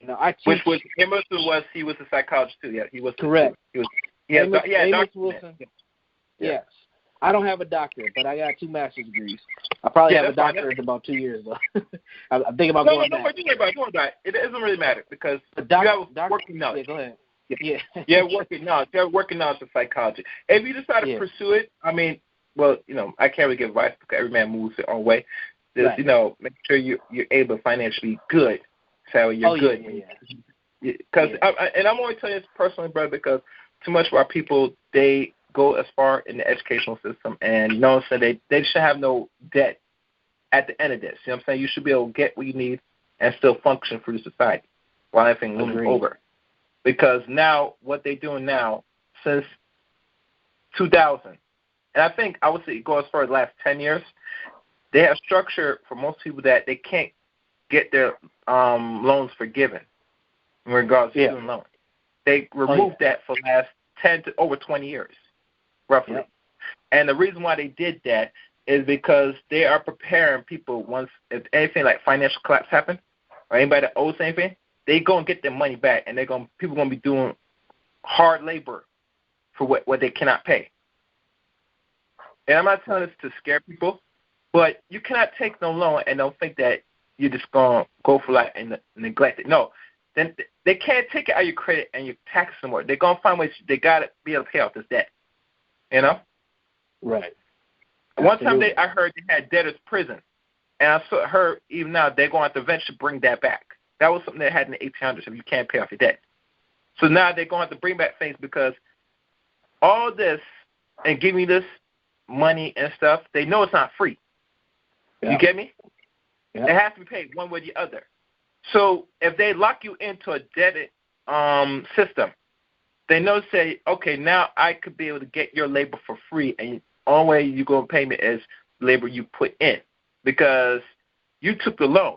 I teach. Which was Amos he was a psychologist too. Yeah, he was correct. Amos Wilson. Yes, I don't have a doctorate, but I got 2 master's degrees. I probably have a doctorate in about 2 years though. I'm thinking about going back. Don't worry about it. It doesn't really matter because you have working knowledge. Yeah, go ahead. Yeah, working knowledge. You're working knowledge of psychology. If you decide to pursue it, I mean, well, I can't really give advice because every man moves their own way. Just, make sure you're able to financially good. So you're good. Because and I'm only telling you this personally, brother, because too much of our people, they go as far in the educational system, and so they should have no debt at the end of this. You know what I'm saying? You should be able to get what you need and still function for the society while everything looms over. Because now, what they're doing now, since 2000, and I think I would say go as far as the last 10 years, they have structure for most people that they can't get their loans forgiven in regards to student loans. They removed that for the last 10 to over 20 years, roughly. Yep. And the reason why they did that is because they are preparing people once if anything like financial collapse happens or anybody that owes anything, they go and get their money back, and people going to be doing hard labor for what they cannot pay. And I'm not telling this to scare people, but you cannot take no loan and don't think that you're just going to go for life and neglect it. No, then they can't take it out of your credit and your taxes anymore. They're going to find ways. They got to be able to pay off this debt. Right. One time I heard they had debtors' prison, and I heard even now they're going to have to eventually bring that back. That was something they had in the 1800s if you can't pay off your debt. So now they're going to have to bring back things because all this and giving you this money and stuff, they know it's not free. Yeah. You get me? Yeah. It has to be paid one way or the other. So if they lock you into a debted system, they know say, okay, now I could be able to get your labor for free, and the only way you're going to pay me is labor you put in because you took the loan,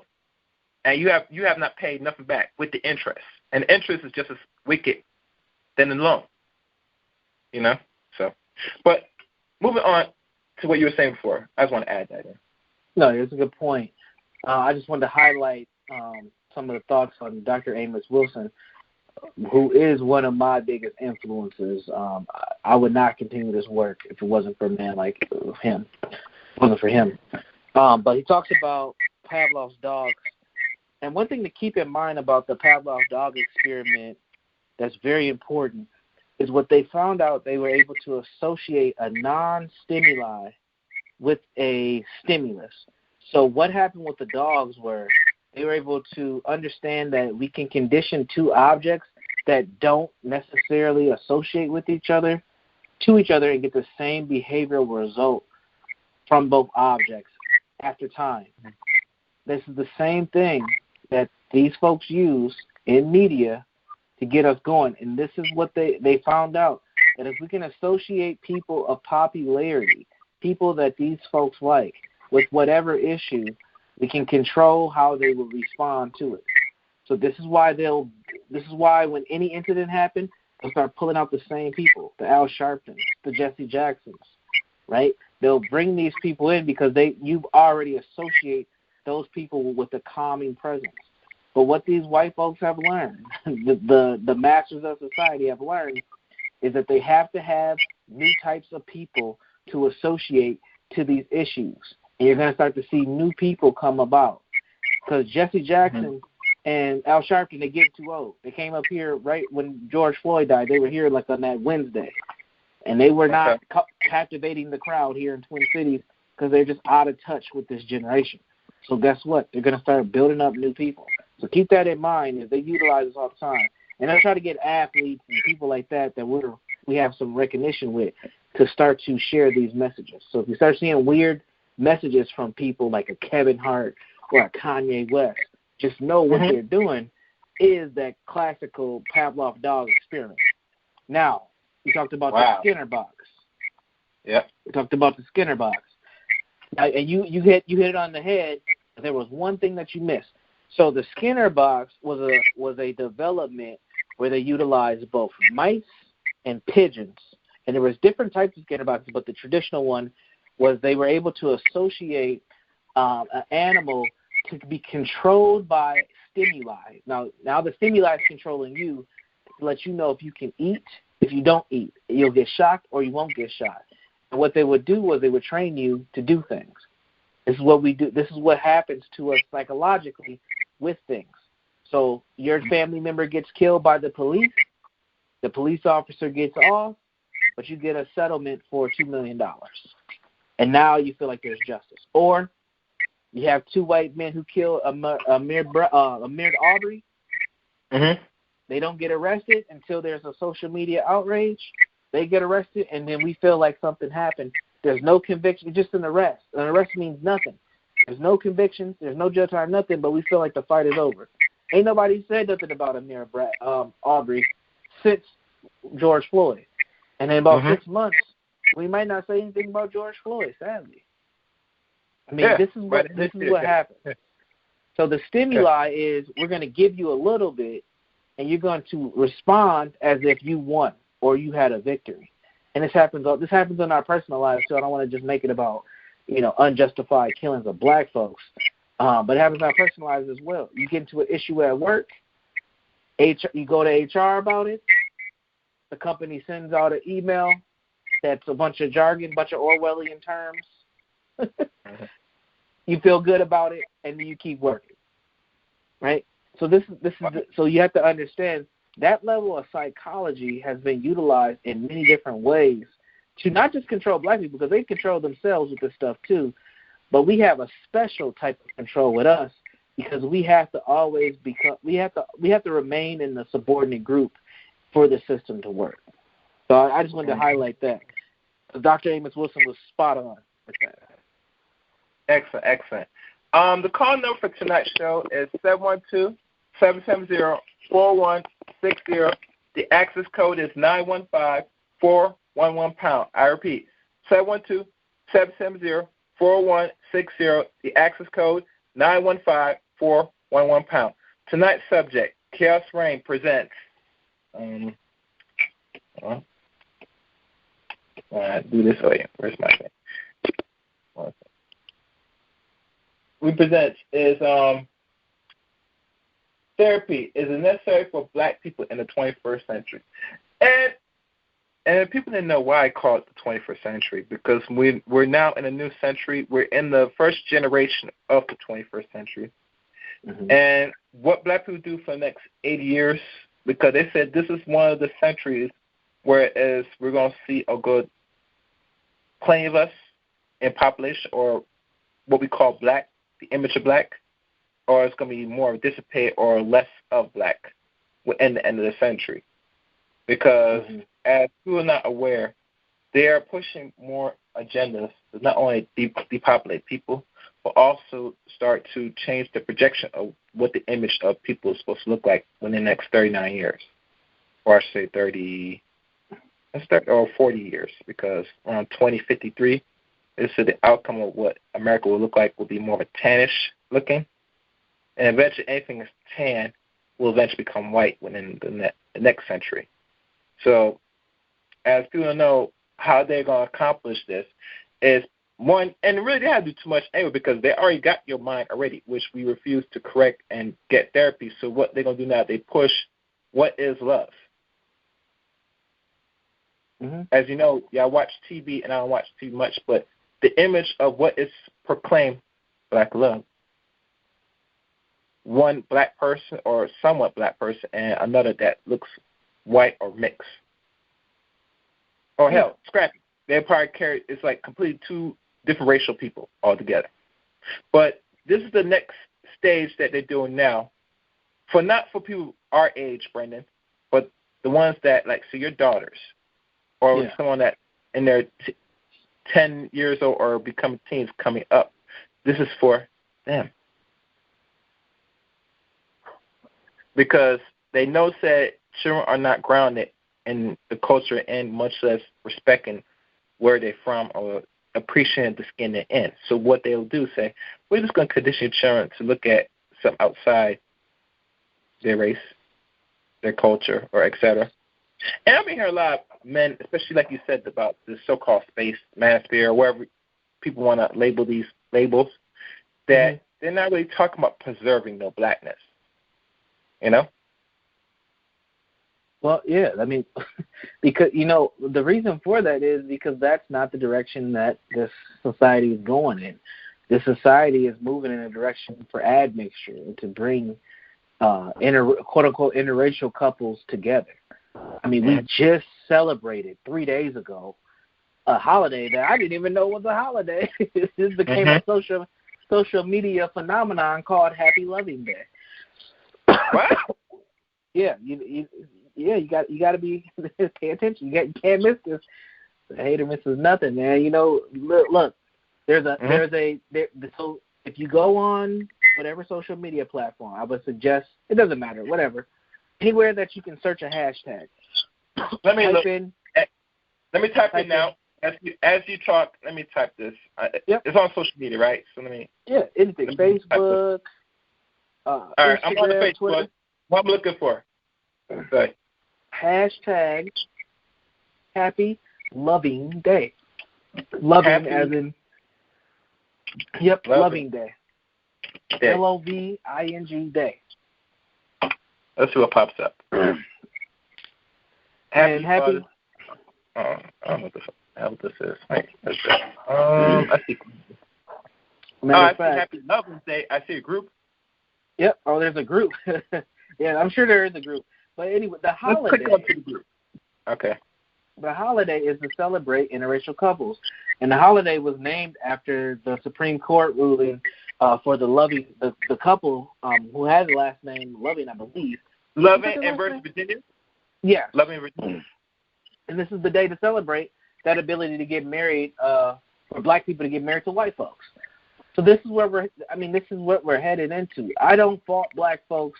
and you have not paid nothing back with the interest, and the interest is just as wicked than the loan. So, but moving on to what you were saying before, I just want to add that in. No, it's a good point. I just wanted to highlight some of the thoughts on Dr. Amos Wilson. who is one of my biggest influences. I would not continue this work if it wasn't for a man like him. It wasn't for him. But he talks about Pavlov's dogs. And one thing to keep in mind about the Pavlov dog experiment that's very important is what they found out. They were able to associate a non-stimuli with a stimulus. So what happened with the dogs were they were able to understand that we can condition two objects that don't necessarily associate with each other to each other and get the same behavioral result from both objects after time. This is the same thing that these folks use in media to get us going. And this is what they found out, that if we can associate people of popularity, people that these folks like, with whatever issue, we can control how they will respond to it. So this is why when any incident happens, they'll start pulling out the same people, the Al Sharptons, the Jesse Jacksons, right? They'll bring these people in because you've already associate those people with a calming presence. But what these white folks have learned, the masters of society have learned, is that they have to have new types of people to associate to these issues. And you're going to start to see new people come about. Because Jesse Jackson and Al Sharpton, they get too old. They came up here right when George Floyd died. They were here like on that Wednesday. And they were not captivating the crowd here in Twin Cities because they're just out of touch with this generation. So guess what? They're going to start building up new people. So keep that in mind as they utilize this all the time. And they'll try to get athletes and people like that we have some recognition with to start to share these messages. So if you start seeing weird messages from people like a Kevin Hart or a Kanye West, just know what they're doing is that classical Pavlov dog experiment. Now, we talked about the Skinner box. Yeah. We talked about the Skinner box. Now, and you hit it on the head. There was one thing that you missed. So the Skinner box was a development where they utilized both mice and pigeons. And there was different types of Skinner boxes, but the traditional one was they were able to associate an animal to be controlled by stimuli. Now the stimuli is controlling you to let you know if you can eat, if you don't eat. You'll get shocked or you won't get shocked. And what they would do was they would train you to do things. This is what we do. This is what happens to us psychologically with things. So your family member gets killed by the police officer gets off, but you get a settlement for $2 million. And now you feel like there's justice. Or you have two white men who kill Amir Aubrey. Mm-hmm. They don't get arrested until there's a social media outrage. They get arrested, and then we feel like something happened. There's no conviction, just an arrest. An arrest means nothing. There's no convictions. There's no jail time, nothing, but we feel like the fight is over. Ain't nobody said nothing about Amir Aubrey since George Floyd. And in about 6 months, we might not say anything about George Floyd, sadly. I mean, this is what happens. So the stimuli is we're going to give you a little bit, and you're going to respond as if you won or you had a victory. And this happens in our personal lives, so I don't want to just make it about, unjustified killings of black folks. But it happens in our personal lives as well. You get into an issue at work, you go to HR about it, the company sends out an email that's a bunch of jargon, bunch of Orwellian terms. You feel good about it, and then you keep working, right? So so you have to understand that level of psychology has been utilized in many different ways to not just control black people, because they control themselves with this stuff too, but we have a special type of control with us because we have to always we have to remain in the subordinate group for the system to work. So I just wanted to highlight that. Dr. Amos Wilson was spot on with that. Excellent. The call number for tonight's show is 712-770-4160. The access code is 915-411-pound. I repeat, 712-770-4160. The access code 915-411-pound. Tonight's subject, Chaos Reign presents. Do this for you. Where's my thing? One second. We present is therapy is necessary for black people in the 21st century. And people didn't know why I call it the 21st century, because we're now in a new century. We're in the first generation of the 21st century. Mm-hmm. And what black people do for the next 80 years, because they said this is one of the centuries whereas we're going to see a good plenty of us in population, or what we call black, the image of black, or it's going to be more dissipate or less of black in the end of the century. Because as people are not aware, they are pushing more agendas to not only depopulate people, but also start to change the projection of what the image of people is supposed to look like within the next 39 years. Or I should say 40 years, because around 2053, this is the outcome of what America will look like, will be more of a tannish looking. And eventually anything that's tan will eventually become white within the next century. So as people know how they're going to accomplish this is one, and really they have to do too much anyway, because they already got your mind already, which we refuse to correct and get therapy. So what they're going to do now, they push what is love. Mm-hmm. As you know, I watch TV, and I don't watch TV much, but the image of what is proclaimed black love. One black person or somewhat black person and another that looks white or mixed. Or hell, scrappy. They probably carry, it's like completely two different racial people altogether. But this is the next stage that they're doing now, not for people our age, Brendan, but the ones that, like, so your daughters, or someone that in their 10 years old or becoming teens coming up. This is for them. Because they know that children are not grounded in the culture and much less respecting where they're from or appreciating the skin they're in. So what they'll do is say, we're just going to condition children to look at something outside their race, their culture, or et cetera. And I've been hearing a lot of men, especially like you said about the so-called space manosphere, or wherever people want to label these labels, that they're not really talking about preserving their blackness. You know? Well, yeah, I mean, because, the reason for that is because that's not the direction that this society is going in. This society is moving in a direction for admixture and to bring quote-unquote interracial couples together. I mean, we just celebrated 3 days ago a holiday that I didn't even know was a holiday. This became a social media phenomenon called Happy Loving Day. What? Yeah, you got to be pay attention. You can't miss this. The hater misses nothing, man. Look, so if you go on whatever social media platform, I would suggest, it doesn't matter, whatever, anywhere that you can search a hashtag. Let me type in now. As you talk, let me type this. It's on social media, right? So let me. Yeah, anything. Facebook. All right, I'm on the Facebook. Twitter. What I'm looking for. Okay. Hashtag Happy Loving Day. Loving as in. Yep, Loving Day. Loving Day. Let's see what pops up. Happy. I don't know what this is. Wait, let's see. I see. I see Happy Loving Day. I see a group. Yep. Oh, there's a group. Yeah, I'm sure there is a group. But anyway, the holiday. Let's click on to the group. Okay. The holiday is to celebrate interracial couples, and the holiday was named after the Supreme Court ruling for the couple who had the last name Loving, I believe. Loving and versus Virginia. Yeah. Loving Virginia. And this is the day to celebrate that ability to get married, for black people to get married to white folks. So this is what we're headed into. I don't fault black folks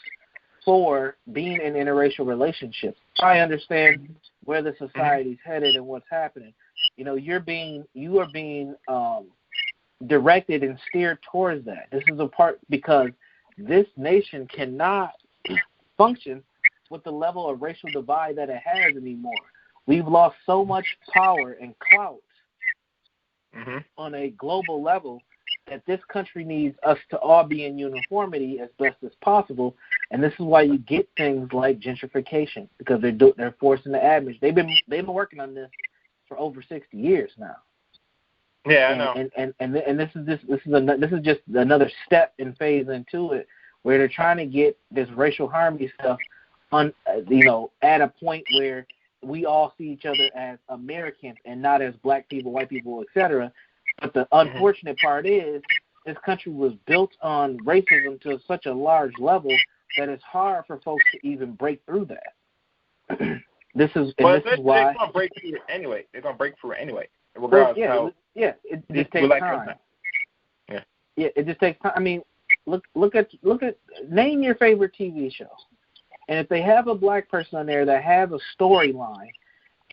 for being in interracial relationships. I understand where the society's headed and what's happening. You are being directed and steered towards that. This is a part because this nation cannot function with the level of racial divide that it has anymore. We've lost so much power and clout on a global level that this country needs us to all be in uniformity as best as possible, and this is why you get things like gentrification, because they're forcing the average. They've been working on this for over 60 years now. Yeah, I know. And this is just another step in phase into it, where they're trying to get this racial harmony stuff at a point where we all see each other as Americans and not as black people, white people, etc. But the unfortunate part is this country was built on racism to such a large level that it's hard for folks to even break through that. This is why they're going to break through it anyway. They're going to break through it anyway. It just takes time. Yeah, it just takes time. I mean, look at name your favorite TV show, and if they have a black person on there that has a storyline,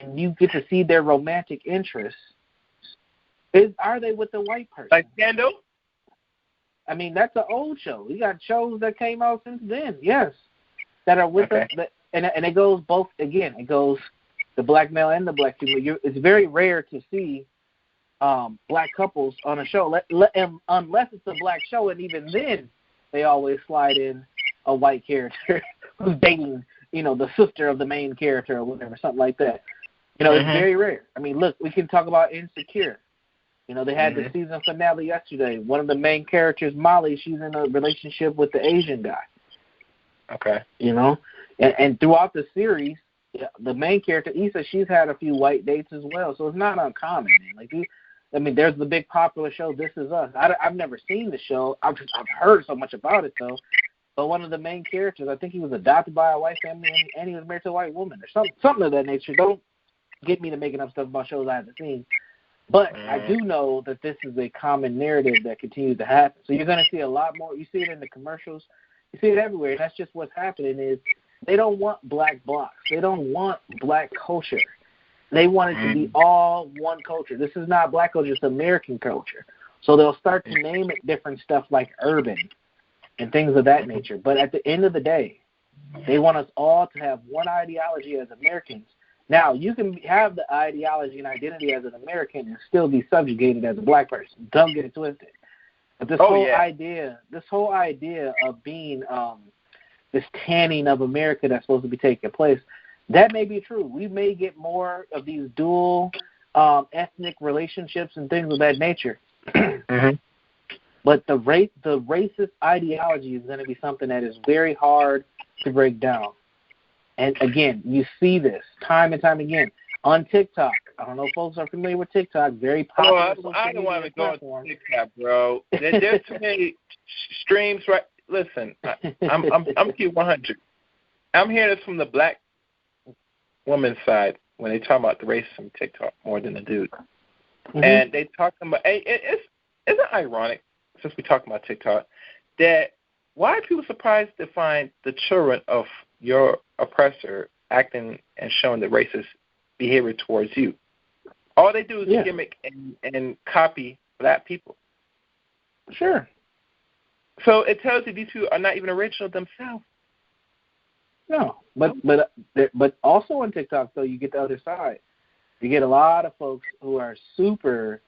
and you get to see their romantic interests, are they with the white person? Like Scandal? I mean, that's an old show. We got shows that came out since then, yes, that are with us. And it goes both. Again, it goes the black male and the black female. It's very rare to see black couples on a show, unless it's a black show, and even then, they always slide in a white character who's dating, the sister of the main character or whatever, something like that. It's very rare. I mean, look, we can talk about Insecure. They had the season finale yesterday. One of the main characters, Molly, she's in a relationship with the Asian guy. Okay. And throughout the series, the main character, Issa, she's had a few white dates as well, so it's not uncommon. There's the big popular show, This Is Us. I've never seen the show. I've heard so much about it, though. But one of the main characters, I think he was adopted by a white family, and he was married to a white woman, or something of that nature. Don't get me to making up stuff about shows I haven't seen. But I do know that this is a common narrative that continues to happen. So you're going to see a lot more. You see it in the commercials. You see it everywhere. And that's just what's happening is they don't want black blocks. They don't want black culture. They want it to be all one culture. This is not black culture. It's American culture. So they'll start to name it different stuff like urban and things of that nature. But at the end of the day, they want us all to have one ideology as Americans. Now, you can have the ideology and identity as an American and still be subjugated as a black person. Don't get it twisted. But this whole idea of being this tanning of America that's supposed to be taking place, that may be true. We may get more of these dual ethnic relationships and things of that nature. But the racist ideology is going to be something that is very hard to break down. And again, you see this time and time again on TikTok. I don't know if folks are familiar with TikTok. Very popular. I don't want to go on TikTok, bro. There's too many streams. Right? Listen, I'm Q100. I'm hearing this from the black woman's side when they talk about the racism TikTok more than the dude. And they talking about isn't it ironic, since we talking about TikTok, that why are people surprised to find the children of your oppressor acting and showing the racist behavior towards you? All they do is gimmick and copy black people. Sure. So it tells you these people are not even original themselves. No, but also on TikTok, though, you get the other side. You get a lot of folks who are super,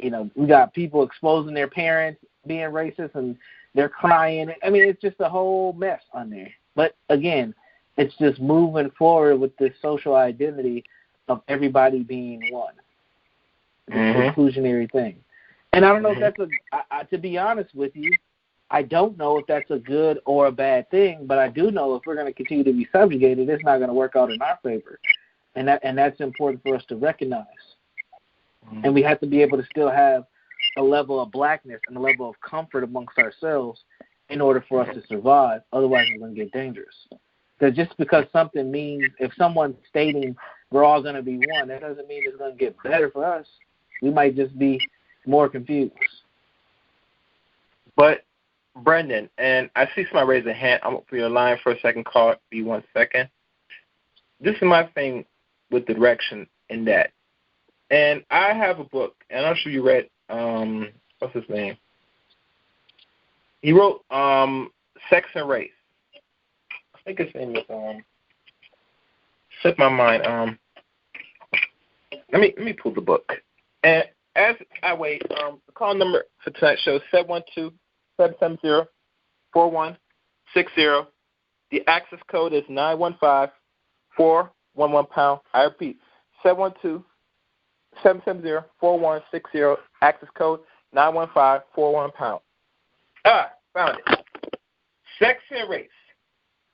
we got people exposing their parents being racist and they're crying. I mean, it's just a whole mess on there. But again, it's just moving forward with this social identity of everybody being one. This inclusionary thing. And I don't know if that's to be honest with you, I don't know if that's a good or a bad thing, but I do know if we're going to continue to be subjugated, it's not going to work out in our favor. And that's important for us to recognize. And we have to be able to still have a level of blackness and a level of comfort amongst ourselves in order for us to survive. Otherwise, it's going to get dangerous. Because just because something means, if someone's stating we're all going to be one, that doesn't mean it's going to get better for us. We might just be more confused. But, Brendan, and I see somebody raise a hand. I'm up for your line for a second. Call me 1 second. This is my thing with direction in that. And I have a book, and I'm sure you read, what's his name? He wrote Sex and Race. I think his name is, slipped my mind. Let me pull the book. And as I wait, the call number for tonight's show, 712-770-4160. The access code is 915-411-pound. I repeat, 712-770-4160. Access code 915-411-pound. Found it. Sex and Race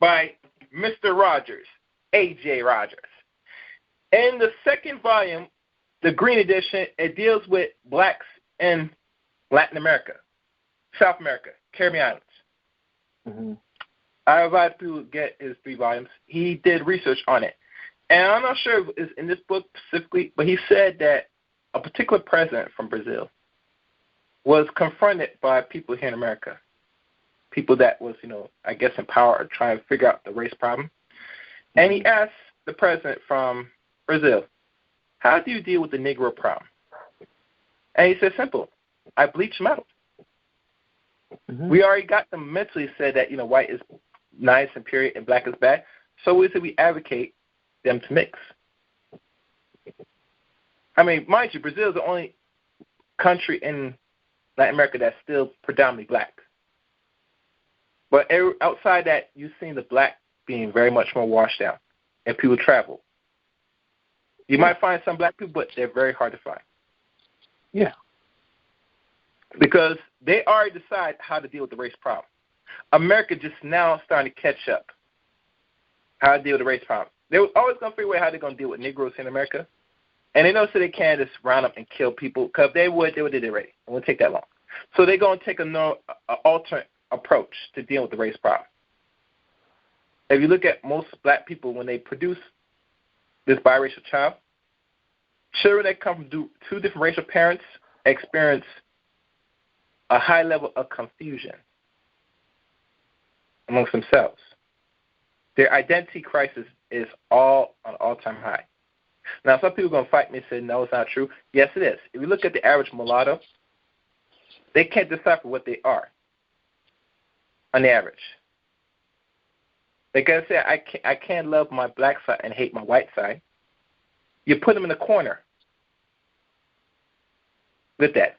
by Mr. Rogers, A.J. Rogers. In the second volume, the Green Edition, it deals with blacks in Latin America, South America, Caribbean Islands. Mm-hmm. I advise people to get his 3 volumes. He did research on it. And I'm not sure if it's in this book specifically, but he said that a particular president from Brazil was confronted by people here in America, people that was, I guess in power or trying to figure out the race problem. And he asked the president from Brazil, how do you deal with the Negro problem? And he said, simple, I bleach metal. Mm-hmm. We already got them mentally said that, white is nice and period and black is bad. So we said we advocate them to mix. I mean, mind you, Brazil is the only country in Latin America that's still predominantly black. But outside that, you've seen the black being very much more washed out, and people travel. You might find some black people, but they're very hard to find. Yeah. Because they already decide how to deal with the race problem. America just now starting to catch up how to deal with the race problem. They were always going to figure out how they're going to deal with Negroes in America. And they know so they can't just round up and kill people, because they would do it already. It wouldn't take that long. So they're going to take an alternate approach to deal with the race problem. If you look at most black people, when they produce this biracial child, children that come from 2 different racial parents experience a high level of confusion amongst themselves. Their identity crisis is all on all-time high. Now, some people are going to fight me and say, no, it's not true. Yes, it is. If you look at the average mulatto, they can't decipher what they are on the average. They can say, I can't love my black side and hate my white side. You put them in a corner with that.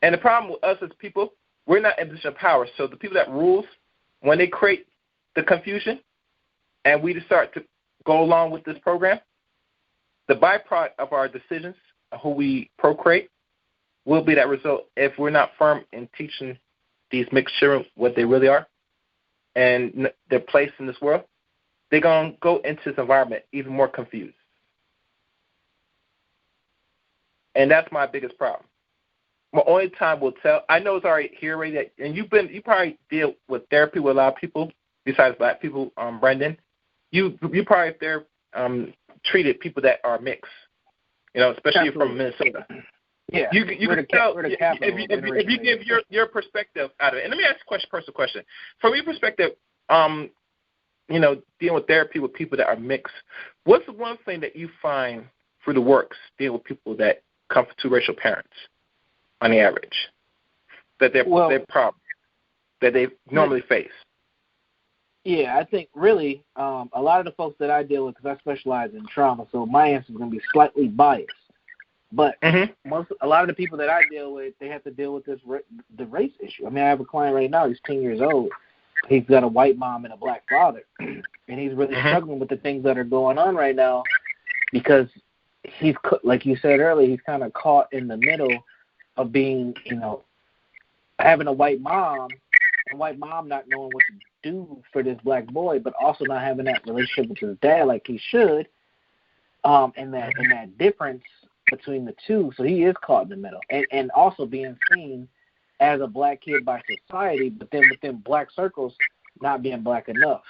And the problem with us as people, we're not in a position of power. So the people that rules, when they create the confusion and we just start to go along with this program, the byproduct of our decisions, who we procreate, will be that result if we're not firm in teaching these mixed children what they really are and their place in this world. They're going to go into this environment even more confused. And that's my biggest problem. My only time will tell. I know it's already here already, and you probably deal with therapy with a lot of people besides black people, Brendan. You probably treated people that are mixed, especially from Minnesota. Yeah, you can tell if you give your perspective out of it. And let me ask a personal question. From your perspective, dealing with therapy with people that are mixed, what's the one thing that you find through the works dealing with people that come from 2 racial parents on the average, that their problem that they normally face? Yeah, I think really a lot of the folks that I deal with, because I specialize in trauma, so my answer is going to be slightly biased. But a lot of the people that I deal with, they have to deal with the race issue. I mean, I have a client right now. He's 10 years old. He's got a white mom and a black father, and he's really struggling with the things that are going on right now because he's, like you said earlier, he's kind of caught in the middle of being, having a white mom not knowing what to do for this black boy, but also not having that relationship with his dad like he should, and that difference between the two. So he is caught in the middle, and also being seen as a black kid by society, but then within black circles not being black enough.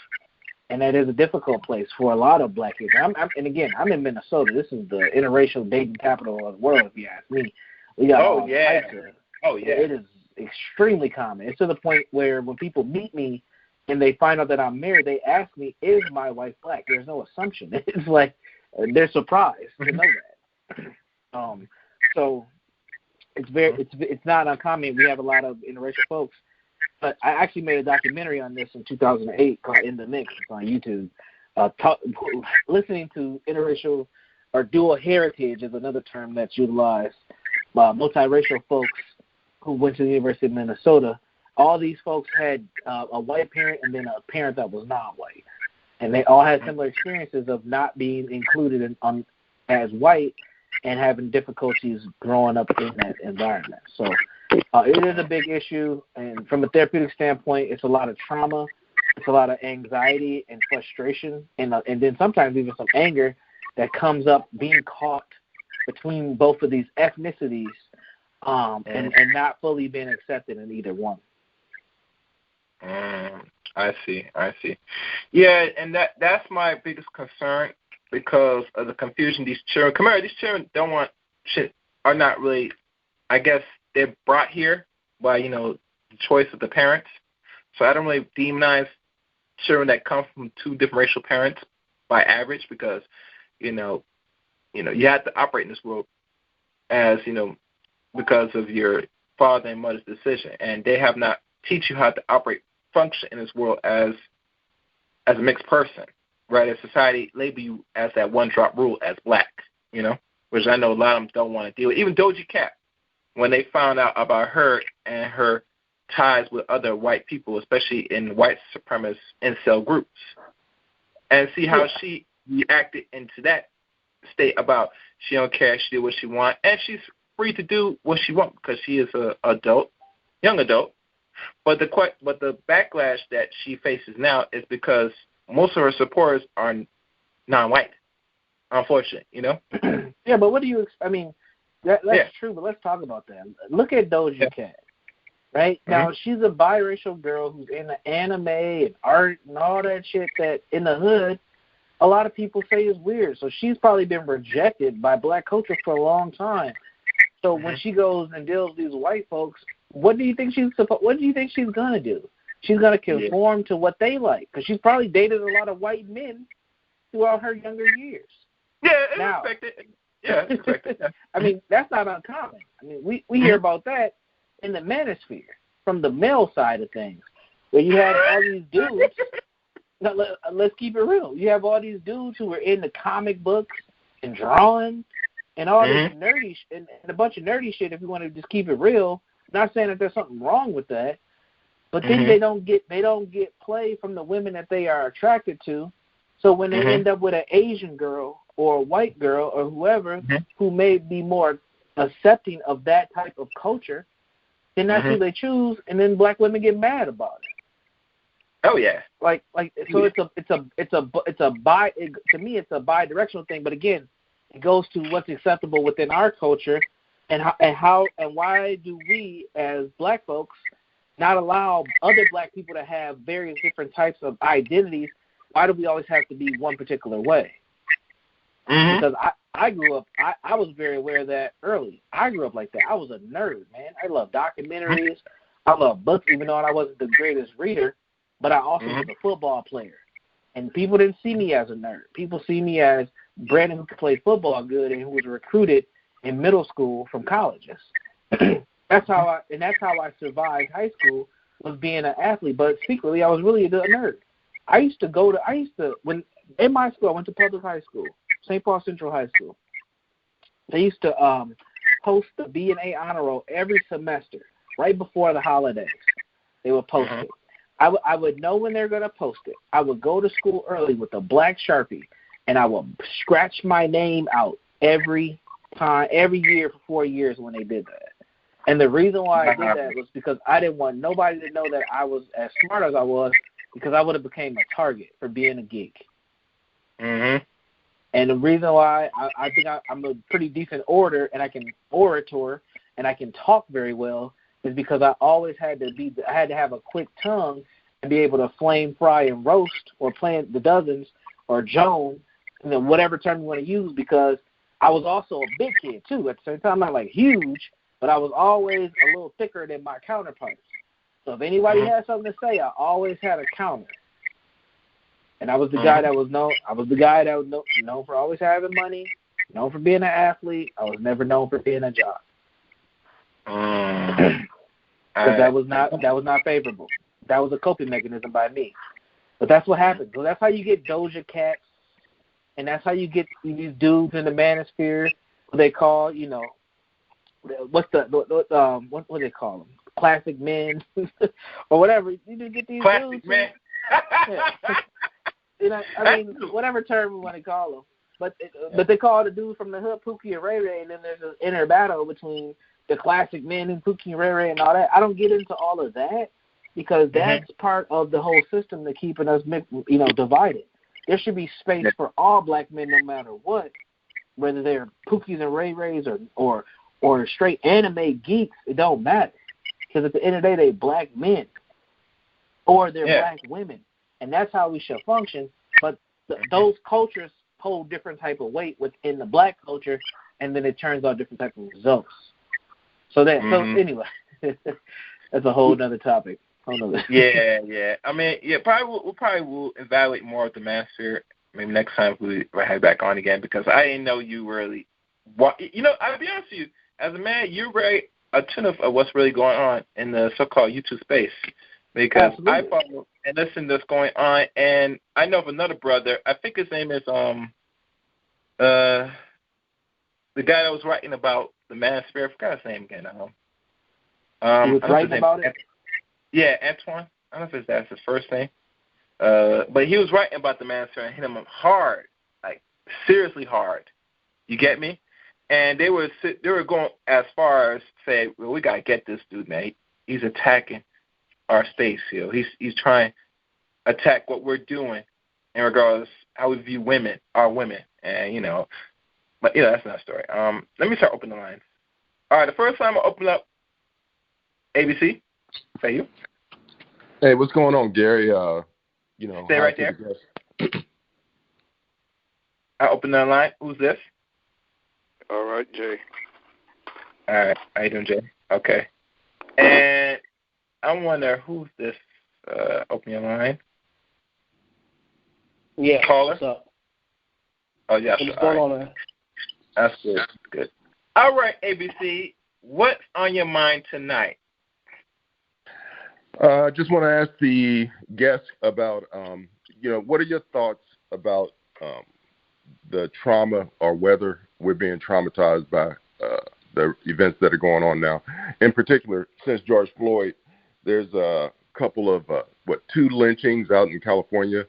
And that is a difficult place for a lot of black kids. And again, I'm in Minnesota. This is the interracial dating capital of the world, if you ask me. We got it is extremely common. It's to the point where when people meet me and they find out that I'm married, they ask me, is my wife black? There's no assumption. It's like they're surprised to know that. So it's not uncommon. We have a lot of interracial folks. But I actually made a documentary on this in 2008 called In the Mix. It's on YouTube. Listening to interracial or dual heritage is another term that's utilized by multiracial folks who went to the University of Minnesota, all these folks had a white parent and then a parent that was non-white. And they all had similar experiences of not being included as white and having difficulties growing up in that environment. So it is a big issue. And from a therapeutic standpoint, it's a lot of trauma. It's a lot of anxiety and frustration, and then sometimes even some anger that comes up being caught between both of these ethnicities and not fully being accepted in either one. I see. Yeah, and that's my biggest concern because of the confusion these children. Come here, these children are not really, I guess they're brought here by, the choice of the parents. So I don't really demonize children that come from two different racial parents by average because, you have to operate in this world as, because of your father and mother's decision. And they have not teach you how to function in this world as a mixed person, right? As society label you as that one-drop rule as black, which I know a lot of them don't want to deal with. Even Doja Cat, when they found out about her and her ties with other white people, especially in white supremacist incel groups, and see how she reacted into that state about she don't care, she did what she want, and she's free to do what she wants because she is a young adult. But the backlash that she faces now is because most of her supporters are non-white, unfortunately, Yeah, but what do you? I mean, that's true. But let's talk about that. Look at Doja Cat. Right? Now, she's a biracial girl who's in the anime and art and all that shit that in the hood, a lot of people say is weird. So she's probably been rejected by black culture for a long time. So when she goes and deals with these white folks, what do you think she's going to do? She's going to conform to what they like because she's probably dated a lot of white men throughout her younger years. Yeah, it's expected. Yeah, it's expected. I mean, that's not uncommon. I mean, we hear about that in the manosphere, from the male side of things, where you have all these dudes. Now, let's keep it real. You have all these dudes who are in the comic books and drawing and all this nerdy and a bunch of nerdy shit. If you want to just keep it real, not saying that there's something wrong with that, but then they don't get play from the women that they are attracted to. So when they end up with an Asian girl or a white girl or whoever who may be more accepting of that type of culture, then that's who they choose, and then black women get mad about it. Oh yeah. So to me it's a bi-directional thing, but again, it goes to what's acceptable within our culture, and why do we as black folks not allow other black people to have various different types of identities? Why do we always have to be one particular way? Because I grew up, I was very aware of that early. I grew up like that. I was a nerd, man. I love documentaries. I love books, even though I wasn't the greatest reader, but I also was a football player. And people didn't see me as a nerd. People see me as Brandon who could play football good and who was recruited in middle school from colleges. That's how I survived high school, was being an athlete. But secretly, I was really a nerd. When in my school, I went to public high school, St. Paul Central High School. They used to host the B&A honor roll every semester, right before the holidays. They would post it. I would know when they're going to post it. I would go to school early with a black Sharpie, and I would scratch my name out every year for 4 years when they did that. And the reason why I did that was because I didn't want nobody to know that I was as smart as I was, because I would have became a target for being a geek. And the reason why I think I'm a pretty decent orator and I can talk very well is because I always had to have a quick tongue and be able to flame fry and roast or plant the dozens or Joan, whatever term you want to use, because I was also a big kid too. At the same time, not like huge, but I was always a little thicker than my counterparts. So if anybody had something to say, I always had a counter. And I was the guy that was known. I was the guy that was known for always having money, known for being an athlete. I was never known for being a jock. That was not favorable. That was a coping mechanism by me. But that's what happened. So that's how you get Doja Cats, and that's how you get these dudes in the manosphere, who they call, what's what do they call them? Classic men or whatever. You do get these classic dudes. Men. Yeah. You know, I mean, whatever term we want to call them. But they call the dude from the hood Pookie and Ray Ray, and then there's an inner battle between the classic men and Pookie and Ray Ray and all that. I don't get into all of that because that's part of the whole system to keeping us, divided. There should be space for all black men, no matter what, whether they're Pookies and Ray Rays or straight anime geeks. It don't matter because at the end of the day, they're black men or they're black women, and that's how we should function. But those cultures hold different type of weight within the black culture, and then it turns out different type of results. So anyway, that's a whole other topic. Yeah. I mean, we'll probably evaluate more of the Manosphere maybe next time we have back on again, because I didn't know you really. I'll be honest with you, as a man, you're very attentive of what's really going on in the so-called YouTube space, because I follow and listen to what's going on, and I know of another brother. I think his name is the guy that was writing about the Manosphere. I forgot his name again. He was writing about it? Yeah, Antoine. I don't know if that's his first name. But he was writing about the Manosphere and hit him hard, like seriously hard. You get me? And they were going as far as say, well, we gotta get this dude, man. He's attacking our space here. He's trying to attack what we're doing in regards to how we view women, our women, and but that's another story. Let me start opening the lines. All right, the first time I open up ABC, say you. Hey, what's going on, Gary? Stay right there. I open the line. Who's this? All right, Jay. All right, how you doing, Jay? Okay. And I wonder who's this. Open your line. Yeah. Caller. What's up? Oh yeah. What's going on, man? That's good. Good. All right, ABC. What's on your mind tonight? I just want to ask the guests about, what are your thoughts about the trauma or whether we're being traumatized by the events that are going on now? In particular, since George Floyd, there's a couple of, 2 lynchings out in California,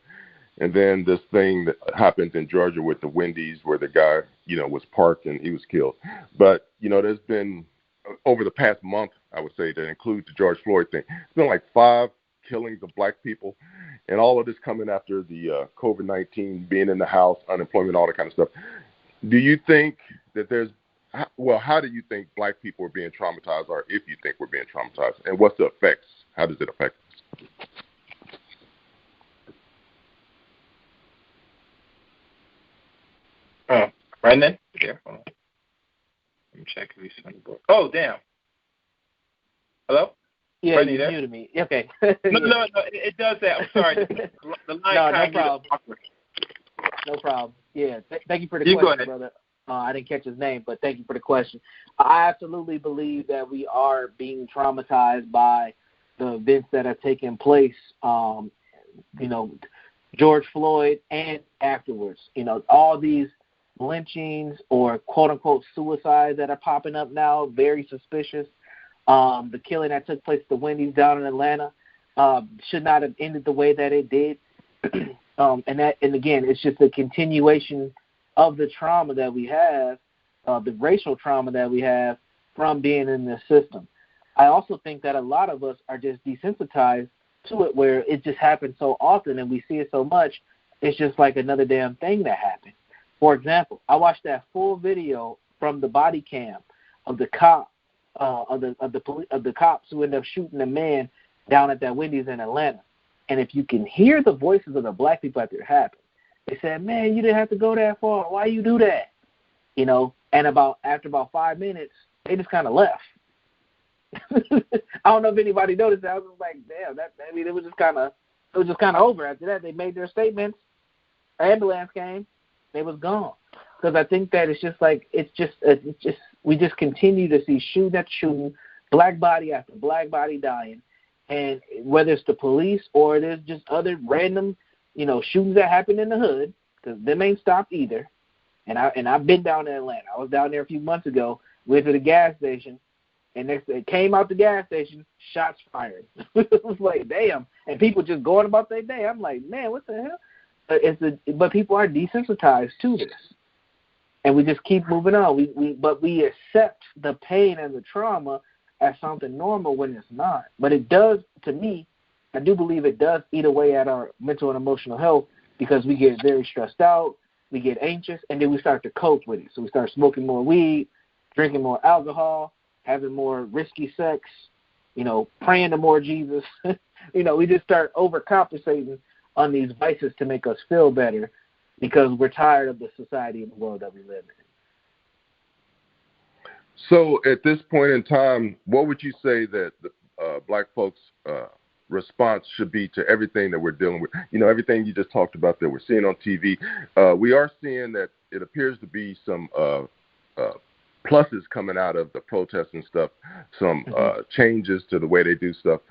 and then this thing that happened in Georgia with the Wendy's where the guy, was parked and he was killed. But, there's been, over the past month, I would say, that includes the George Floyd thing, it's been like 5 killings of black people, and all of this coming after the COVID-19, being in the house, unemployment, all that kind of stuff. Do you think that how do you think black people are being traumatized, or if you think we're being traumatized, and what's the effects? How does it affect us? Oh, Brandon? Here, hold on. Let me check if he's on the board. Oh, damn. Hello? Yeah, Brandon, you muted me. Okay. No, it does that. I'm sorry. The line no problem. Awkward. No problem. Yeah, thank you for the question, brother. I didn't catch his name, but thank you for the question. I absolutely believe that we are being traumatized by the events that have taken place, George Floyd and afterwards. All these lynchings or quote-unquote suicides that are popping up now, very suspicious. The killing that took place at the Wendy's down in Atlanta should not have ended the way that it did. And again, it's just a continuation of the trauma that we have, the racial trauma that we have from being in this system. I also think that a lot of us are just desensitized to it, where it just happens so often and we see it so much, it's just like another damn thing that happened. For example, I watched that full video from the body cam of the cop, of the cops who ended up shooting a man down at that Wendy's in Atlanta. And if you can hear the voices of the black people after it happened, they said, "Man, you didn't have to go that far. Why you do that?" And after about 5 minutes, they just kind of left. I don't know if anybody noticed that. I was just like, damn, it was just kind of over. After that, they made their statements. Ambulance came, they was gone. Because I think that we just continue to see shooting after shooting, black body after black body dying, and whether it's the police or there's just other random, shootings that happen in the hood, because them ain't stopped either. And I've been down in Atlanta. I was down there a few months ago. Went to the gas station, and next it came out the gas station, shots fired. It was like, damn. And people just going about their day. I'm like, man, what the hell? But people are desensitized to this. And we just keep moving on. We accept the pain and the trauma as something normal when it's not. But it does, to me, I do believe it does eat away at our mental and emotional health because we get very stressed out, we get anxious, and then we start to cope with it. So we start smoking more weed, drinking more alcohol, having more risky sex, praying to more Jesus. We just start overcompensating on these vices to make us feel better because we're tired of the society and the world that we live in. So at this point in time, what would you say that the black folks' response should be to everything that we're dealing with? Everything you just talked about that we're seeing on TV. We are seeing that it appears to be some pluses coming out of the protests and stuff, some changes to the way they do stuff.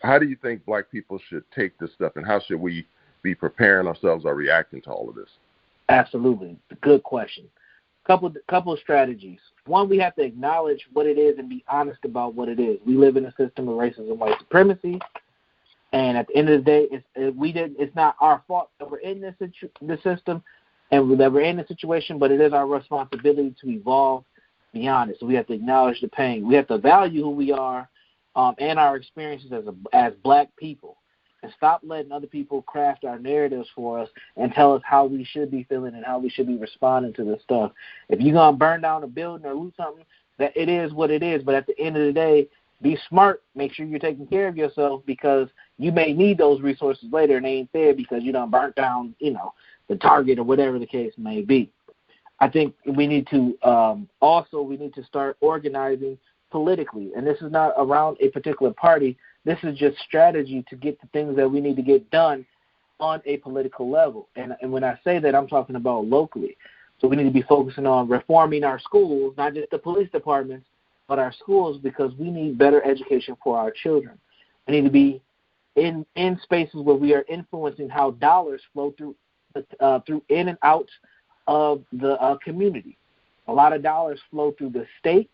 How do you think black people should take this stuff, and how should we be preparing ourselves or reacting to all of this? Absolutely. Good question. Couple of strategies. One, we have to acknowledge what it is and be honest about what it is. We live in a system of racism and white supremacy, and at the end of the day, it's not our fault that we're in this system and that we're in this situation, but it is our responsibility to evolve beyond it. So we have to acknowledge the pain. We have to value who we are and our experiences as black people, and stop letting other people craft our narratives for us and tell us how we should be feeling and how we should be responding to this stuff. If you're going to burn down a building or loot something, that it is what it is. But at the end of the day, be smart. Make sure you're taking care of yourself because you may need those resources later and they ain't there because you done burnt down, the target or whatever the case may be. I think we need to we need to start organizing politically. And this is not around a particular party. This is just strategy to get the things that we need to get done on a political level. And when I say that, I'm talking about locally. So we need to be focusing on reforming our schools, not just the police departments, but our schools, because we need better education for our children. We need to be in spaces where we are influencing how dollars flow through in and out of the community. A lot of dollars flow through the state,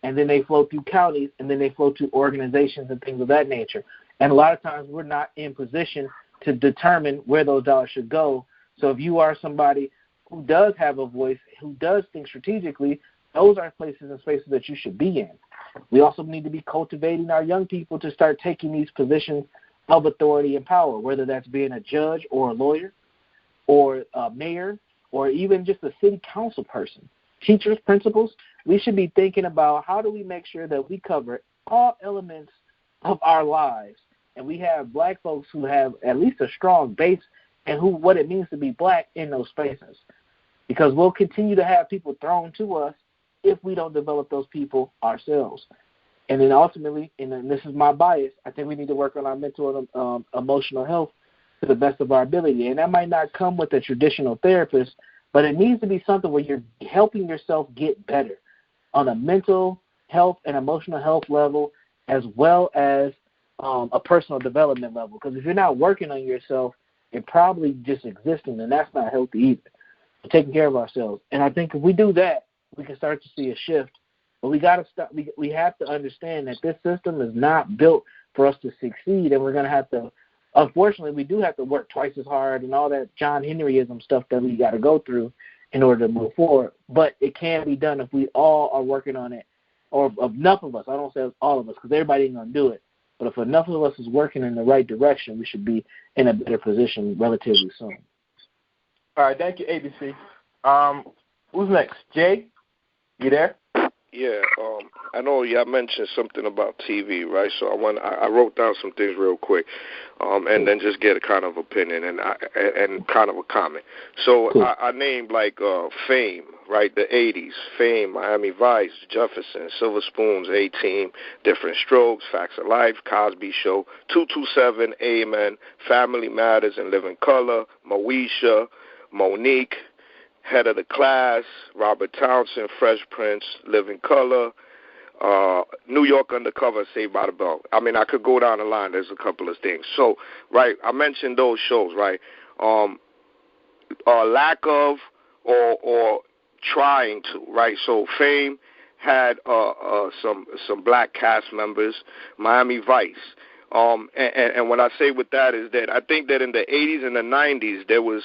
and then they flow through counties, and then they flow to organizations and things of that nature. And a lot of times we're not in position to determine where those dollars should go. So if you are somebody who does have a voice, who does think strategically, those are places and spaces that you should be in. We also need to be cultivating our young people to start taking these positions of authority and power, whether that's being a judge or a lawyer or a mayor or even just a city council person. Teachers, principals, we should be thinking about how do we make sure that we cover all elements of our lives, and we have black folks who have at least a strong base and what it means to be black in those spaces. Because we'll continue to have people thrown to us if we don't develop those people ourselves. And then ultimately, and this is my bias, I think we need to work on our mental and emotional health to the best of our ability. And that might not come with a traditional therapist, but it needs to be something where you're helping yourself get better on a mental health and emotional health level, as well as a personal development level. Because if you're not working on yourself, you're probably just existing, and that's not healthy either. We're taking care of ourselves. And I think if we do that, we can start to see a shift. But we got to stop. We have to understand that this system is not built for us to succeed, and we're going to have to. Unfortunately, we do have to work twice as hard and all that John Henryism stuff that we got to go through in order to move forward. But it can be done if we all are working on it, or enough of us. I don't say all of us because everybody ain't going to do it. But if enough of us is working in the right direction, we should be in a better position relatively soon. All right, thank you, ABC. Who's next? Jay, you there? Yeah, I know y'all mentioned something about TV, right? So I wrote down some things real quick, and then just get a kind of opinion and kind of a comment. So cool. I named like Fame, right? The 80s, Fame, Miami Vice, Jefferson, Silver Spoons, A-Team, Different Strokes, Facts of Life, Cosby Show, 227, Amen, Family Matters and Living Color, Moesha, Monique, Head of the Class, Robert Townsend, Fresh Prince, Living Color, New York Undercover, Saved by the Bell. I mean, I could go down the line. There's a couple of things. So, right, I mentioned those shows, right? Lack of or trying to, right? So Fame had some black cast members. Miami Vice. And what I say with that is that I think that in the 80s and the 90s there was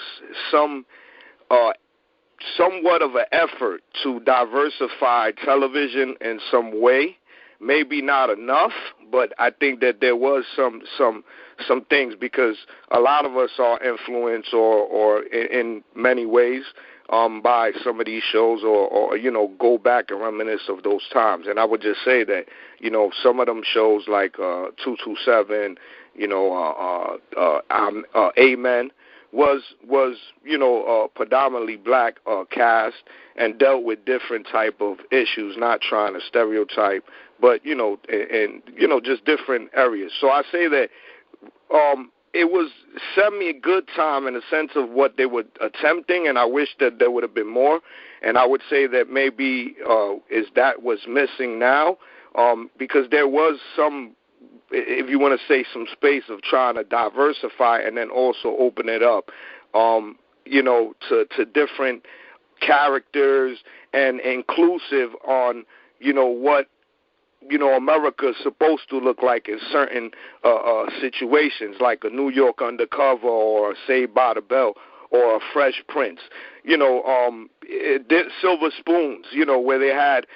somewhat of an effort to diversify television in some way. Maybe not enough, but I think that there was some things, because a lot of us are influenced or in many ways by some of these shows, or go back and reminisce of those times. And I would just say that some of them shows like 227, Amen, was predominantly black cast and dealt with different type of issues, not trying to stereotype, but just different areas. So I say that it was semi a good time in the sense of what they were attempting, and I wish that there would have been more. And I would say that maybe is that what's missing now, because there was some, if you want to say, some space of trying to diversify and then also open it up, to different characters and inclusive on, what, America's supposed to look like in certain situations, like a New York Undercover or Saved by the Bell or a Fresh Prince. Silver Spoons, where they had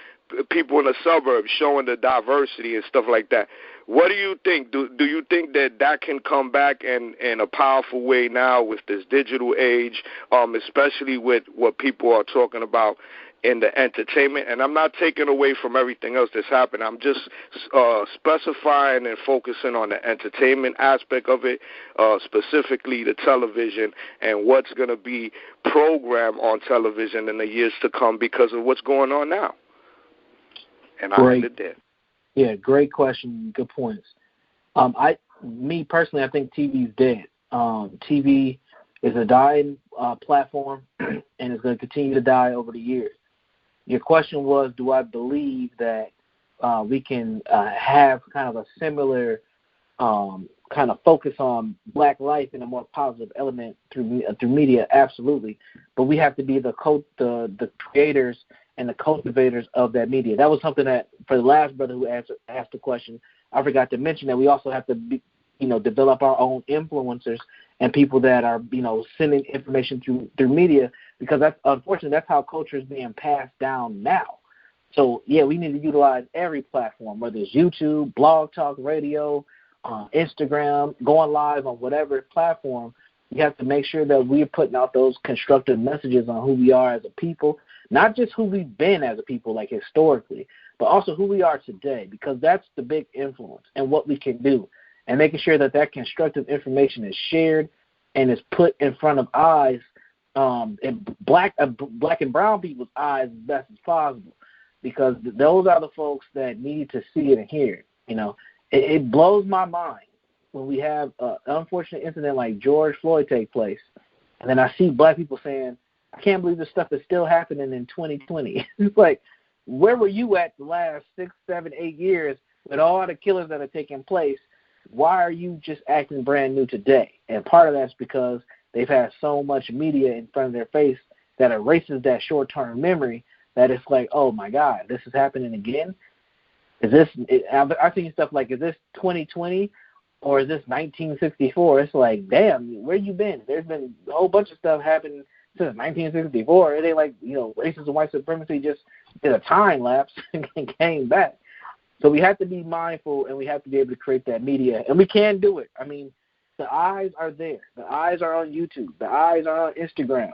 people in the suburbs showing the diversity and stuff like that. What do you think? Do you think that can come back in a powerful way now with this digital age, especially with what people are talking about in the entertainment? And I'm not taking away from everything else that's happened. I'm just specifying and focusing on the entertainment aspect of it, specifically the television and what's going to be programmed on television in the years to come because of what's going on now. And I ended there. Yeah, great question. Good points. Me personally, I think TV is dead. TV is a dying platform, and it's going to continue to die over the years. Your question was, do I believe that we can have kind of a similar kind of focus on black life in a more positive element through media? Absolutely. But we have to be the creators and the cultivators of that media. That was something that, for the last brother who asked the question, I forgot to mention that we also have to be, develop our own influencers and people that are, sending information through media, because unfortunately that's how culture is being passed down now. So yeah, we need to utilize every platform, whether it's YouTube, Blog Talk Radio, Instagram, going live on whatever platform. You have to make sure that we're putting out those constructive messages on who we are as a people, not just who we've been as a people, like historically, but also who we are today, because that's the big influence and what we can do, and making sure that constructive information is shared and is put in front of eyes, and black and brown people's eyes as best as possible, because those are the folks that need to see it and hear it. It blows my mind when we have an unfortunate incident like George Floyd take place, and then I see black people saying, I can't believe this stuff is still happening in 2020. It's like, where were you at the last 6, 7, 8 years with all the killers that are taking place? Why are you just acting brand new today? And part of that's because they've had so much media in front of their face that erases that short-term memory, that it's like, oh my God, this is happening again? I've seen stuff like, is this 2020 or is this 1964? It's like, damn, where you been? There's been a whole bunch of stuff happening since 1964. It ain't like, racism and white supremacy just did a time lapse and came back. So we have to be mindful, and we have to be able to create that media, and we can do it. I mean, the eyes are there. The eyes are on YouTube. The eyes are on Instagram.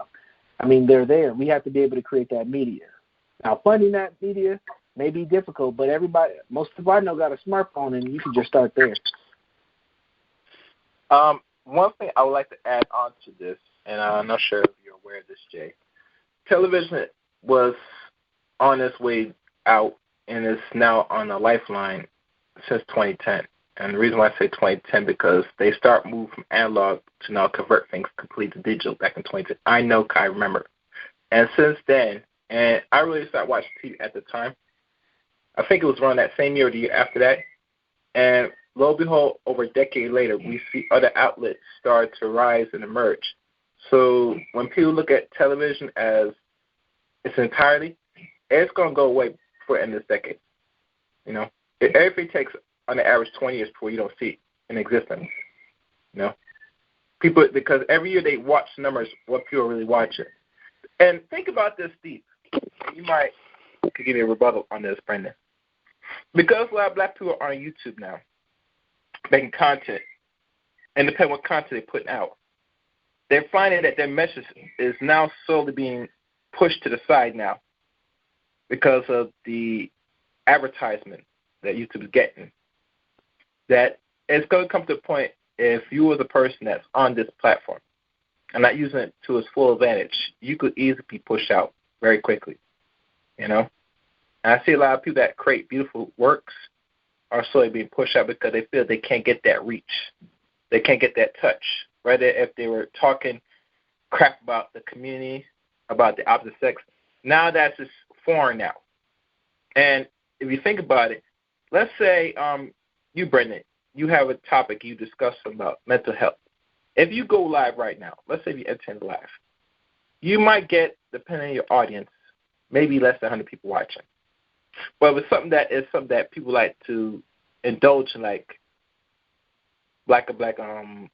I mean, they're there. We have to be able to create that media. Now, funding that media may be difficult, but most people I know got a smartphone, and you can just start there. One thing I would like to add on to this, and I'm not sure if you're aware of this, Jay. Television was on its way out and is now on a lifeline since 2010. And the reason why I say 2010, because they start moving from analog to now convert things completely to digital back in 2010. I remember. And since then, and I really started watching TV at the time. I think it was around that same year or the year after that. And lo and behold, over a decade later, we see other outlets start to rise and emerge. So when people look at television as its entirety, it's going to go away before the end of this decade. You know, everything takes on the average 20 years before you don't see it in existence. You know, people, because every year they watch numbers, what people really watch it. And think about this, Steve. You might could give me a rebuttal on this, Brendan. Because a lot of black people are on YouTube now, making content, and depending on what content they're putting out, they're finding that their message is now slowly being pushed to the side now because of the advertisement that YouTube is getting. That it's going to come to a point, if you were the person that's on this platform and not using it to its full advantage, you could easily be pushed out very quickly, you know? And I see a lot of people that create beautiful works are slowly being pushed out because they feel they can't get that reach. They can't get that touch. Rather, if they were talking crap about the community, about the opposite sex, now that's just foreign now. And if you think about it, let's say you, Brendan, you have a topic you discuss about mental health. If you go live right now, let's say if you attend live, you might get, depending on your audience, maybe less than 100 people watching. But with something that people like to indulge in, like black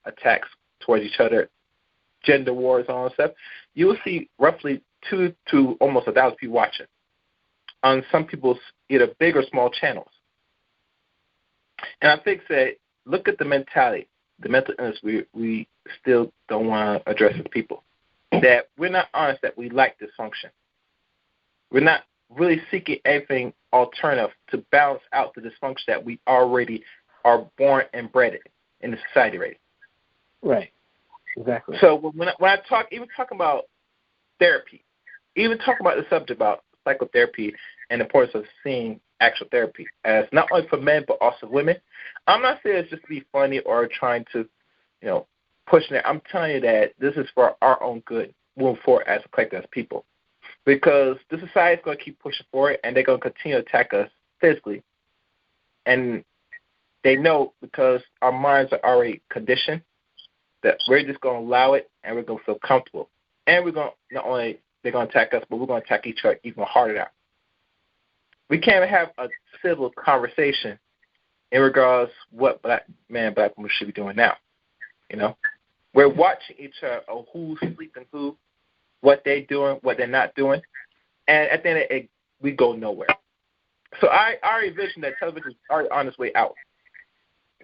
attacks towards each other, gender wars, and all that stuff, you will see roughly 2 to almost 1,000 people watching on some people's either big or small channels. And I think that, look at the mentality, the mental illness we still don't want to address as people. That we're not honest that we like dysfunction. We're not really seeking anything alternative to balance out the dysfunction that we already are born and bred in the society, right? Right. Exactly. So when I talk about therapy, even talk about the subject about psychotherapy and the importance of seeing actual therapy as not only for men but also women, I'm not saying it's just to be funny or trying to, you know, pushing it. I'm telling you that this is for our own good moving forward as a collective, as people. Because the society is going to keep pushing for it, and they're going to continue to attack us physically. And they know, because our minds are already conditioned, that we're just going to allow it, and we're going to feel comfortable. And we're going to, not only they're going to attack us, but we're going to attack each other even harder now. We can't have a civil conversation in regards to what black men and black women should be doing now. You know, we're watching each other on who's sleeping who, what they're doing, what they're not doing, and at the end of it, we go nowhere. So I envision that television is already on its way out.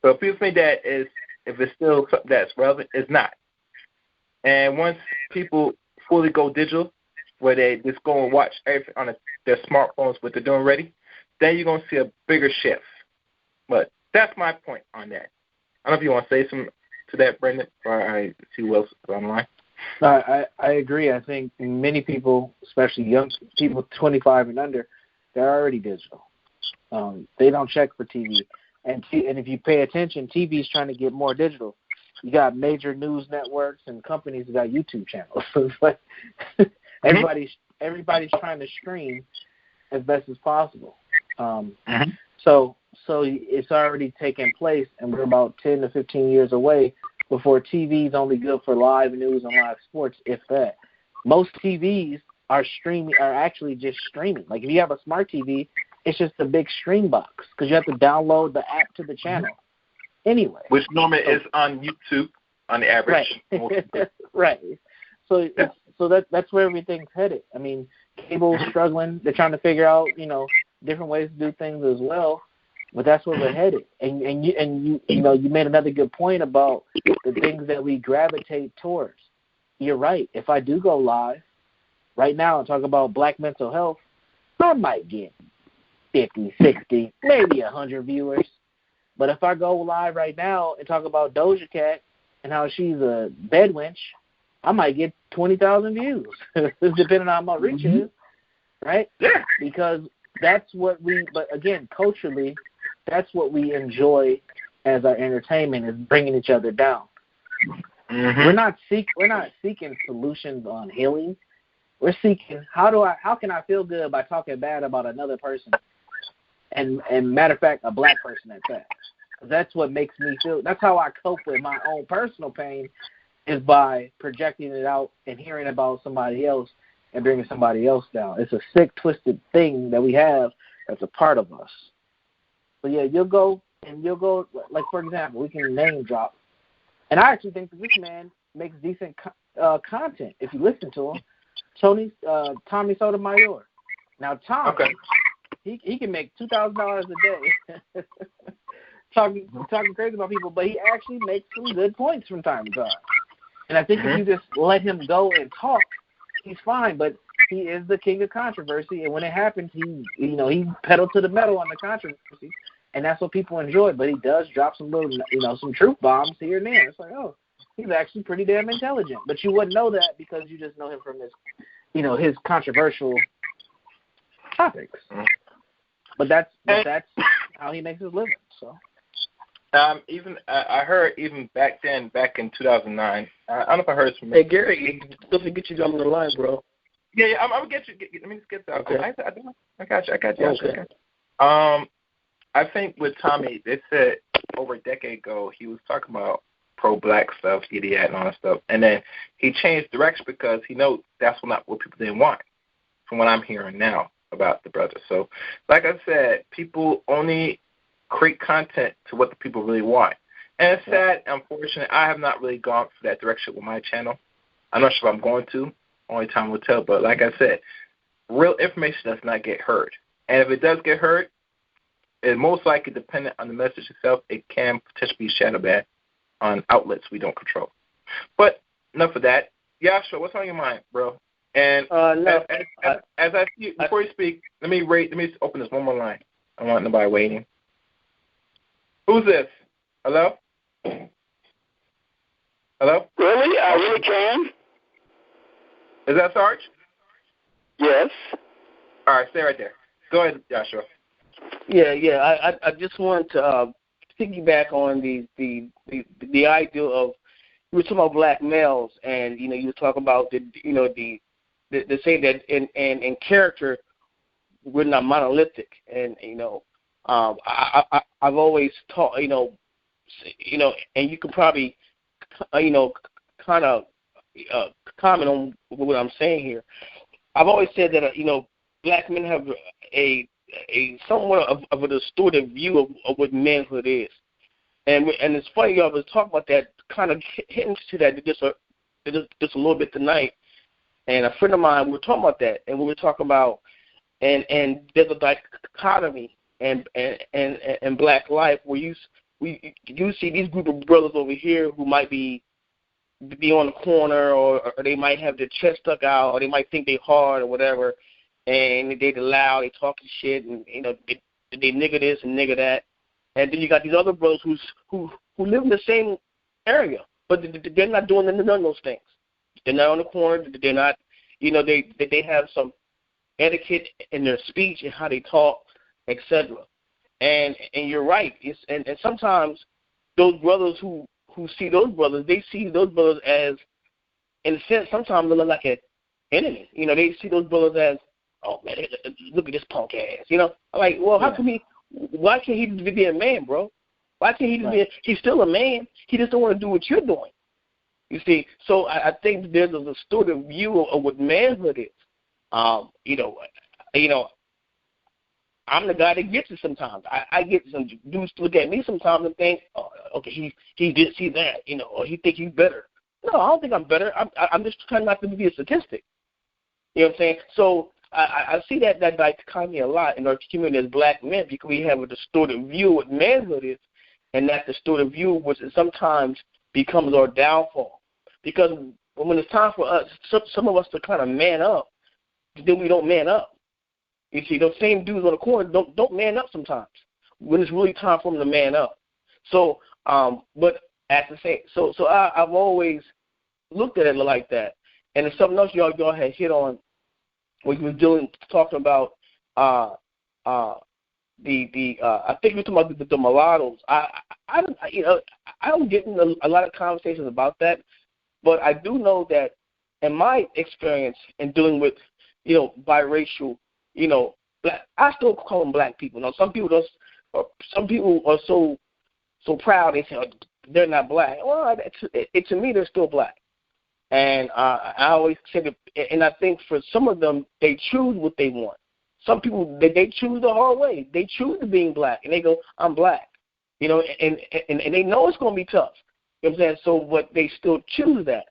So if people think that if it's still something that's relevant, it's not. And once people fully go digital, where they just go and watch everything on their smartphones, what they're doing already, then you're going to see a bigger shift. But that's my point on that. I don't know if you want to say something to that, Brendan, or I see who else is online. I agree. I think many people, especially young people 25 and under, they're already digital. They don't check for TV. And if you pay attention, TV is trying to get more digital. You got major news networks and companies that got YouTube channels. So it's like everybody's trying to stream as best as possible. So it's already taken place, and we're about 10 to 15 years away before TV is only good for live news and live sports, if that. Most TVs are actually just streaming. Like if you have a smart TV, it's just a big stream box because you have to download the app to the channel anyway. Which normally is on YouTube on the average. Right. Right. So that's where everything's headed. I mean, cable's struggling. They're trying to figure out, different ways to do things as well. But that's where we're headed. And you made another good point about the things that we gravitate towards. You're right. If I do go live right now and talk about black mental health, I might get 50, 60, maybe 100 viewers. But if I go live right now and talk about Doja Cat and how she's a bed wench, I might get 20,000 views, depending on how my reach is, right? Yeah. Because that's what but again, culturally, that's what we enjoy as our entertainment, is bringing each other down. We're not seeking solutions on healing. We're seeking how can I feel good by talking bad about another person, and matter of fact, a black person at that. That's what makes me feel. That's how I cope with my own personal pain, is by projecting it out and hearing about somebody else and bringing somebody else down. It's a sick, twisted thing that we have that's a part of us. So yeah, you'll go, like for example, we can name drop. And I actually think that this man makes decent content if you listen to him. Tommy Sotomayor. Now Tommy, he can make $2,000 a day talking crazy about people, but he actually makes some good points from time to time. And I think if you just let him go and talk, he's fine. But he is the king of controversy, and when it happens, he pedaled to the metal on the controversy, and that's what people enjoy. But he does drop some little, some truth bombs here and there. It's like, oh, he's actually pretty damn intelligent. But you wouldn't know that because you just know him from his controversial topics. But that's how he makes his living. So. I heard even back in 2009. I don't know if I heard from. Hey Gary, don't forget you on the line, bro. Yeah, I'm gonna get you. Let me just get that. Okay. I got you. Okay. I think with Tommy, they said over a decade ago he was talking about pro-black stuff, idiot, and all that stuff, and then he changed direction because he knows that's not what people didn't want. From what I'm hearing now about the brother, so like I said, people only create content to what the people really want. And it's sad, unfortunate, I have not really gone for that direction with my channel. I'm not sure if I'm going to. Only time will tell. But like I said, real information does not get heard. And if it does get heard, it's most likely dependent on the message itself. It can potentially be shadow banned on outlets we don't control. But enough of that. Yeah, sure. What's on your mind, bro? And as I see, before you speak, let me open this one more line. I don't want nobody waiting. Who's this? Hello? Hello? Really? I really can. Is that Sarge? Yes. All right, stay right there. Go ahead, Joshua. Yeah. I just want to piggyback on the idea of, you were talking about black males, and you were talking about the say that in character we're not monolithic, and I've always taught, and you can probably, kind of comment on what I'm saying here. I've always said that, black men have a somewhat of a distorted view of what manhood is, and it's funny y'all was talking about that, kind of hitting to that just a little bit tonight. And a friend of mine, we were talking about that, and we were talking about, and there's a dichotomy and black life where you see these group of brothers over here who might be on the corner, or they might have their chest stuck out, or they might think they hard or whatever, and they loud, they talking shit, and they nigger this and nigger that, and then you got these other brothers who live in the same area, but they're not doing none of those things. They're not on the corner. They're not, they have some etiquette in their speech and how they talk, etc. And you're right. And sometimes those brothers who see those brothers, they see those brothers as, in a sense, sometimes they look like an enemy. They see those brothers as, oh man, look at this punk ass. Like, well, how come why can't he just be a man, bro? Why can't he just be? He's still a man. He just don't want to do what you're doing. You see, so I think there's a distorted view of what manhood is. I'm the guy that gets it sometimes. I get some dudes to look at me sometimes and think, oh, okay, he did see that, or he think he's better. No, I don't think I'm better. I'm just trying not to be a statistic. You know what I'm saying? So I see that dichotomy a lot in our community as black men, because we have a distorted view of what manhood is, and that distorted view, which sometimes becomes our downfall. Because when it's time for us, some of us to kind of man up, then we don't man up. You see, those same dudes on the corner don't man up sometimes when it's really time for them to man up. So, but at the same, so I've always looked at it like that. And there's something else y'all had hit on when you were talking about I think we're talking about the mulattoes. I don't get in a lot of conversations about that, but I do know that in my experience in dealing with, biracial, black, I still call them black people. Now, some people are so proud they say, oh, they're not black. Well, to me, they're still black. And I always say that, and I think for some of them, they choose what they want. some people they choose the hard way. They choose to being black, and they go, I'm black, you know, and they know it's going to be tough. You know what I'm saying? So, but they still choose that,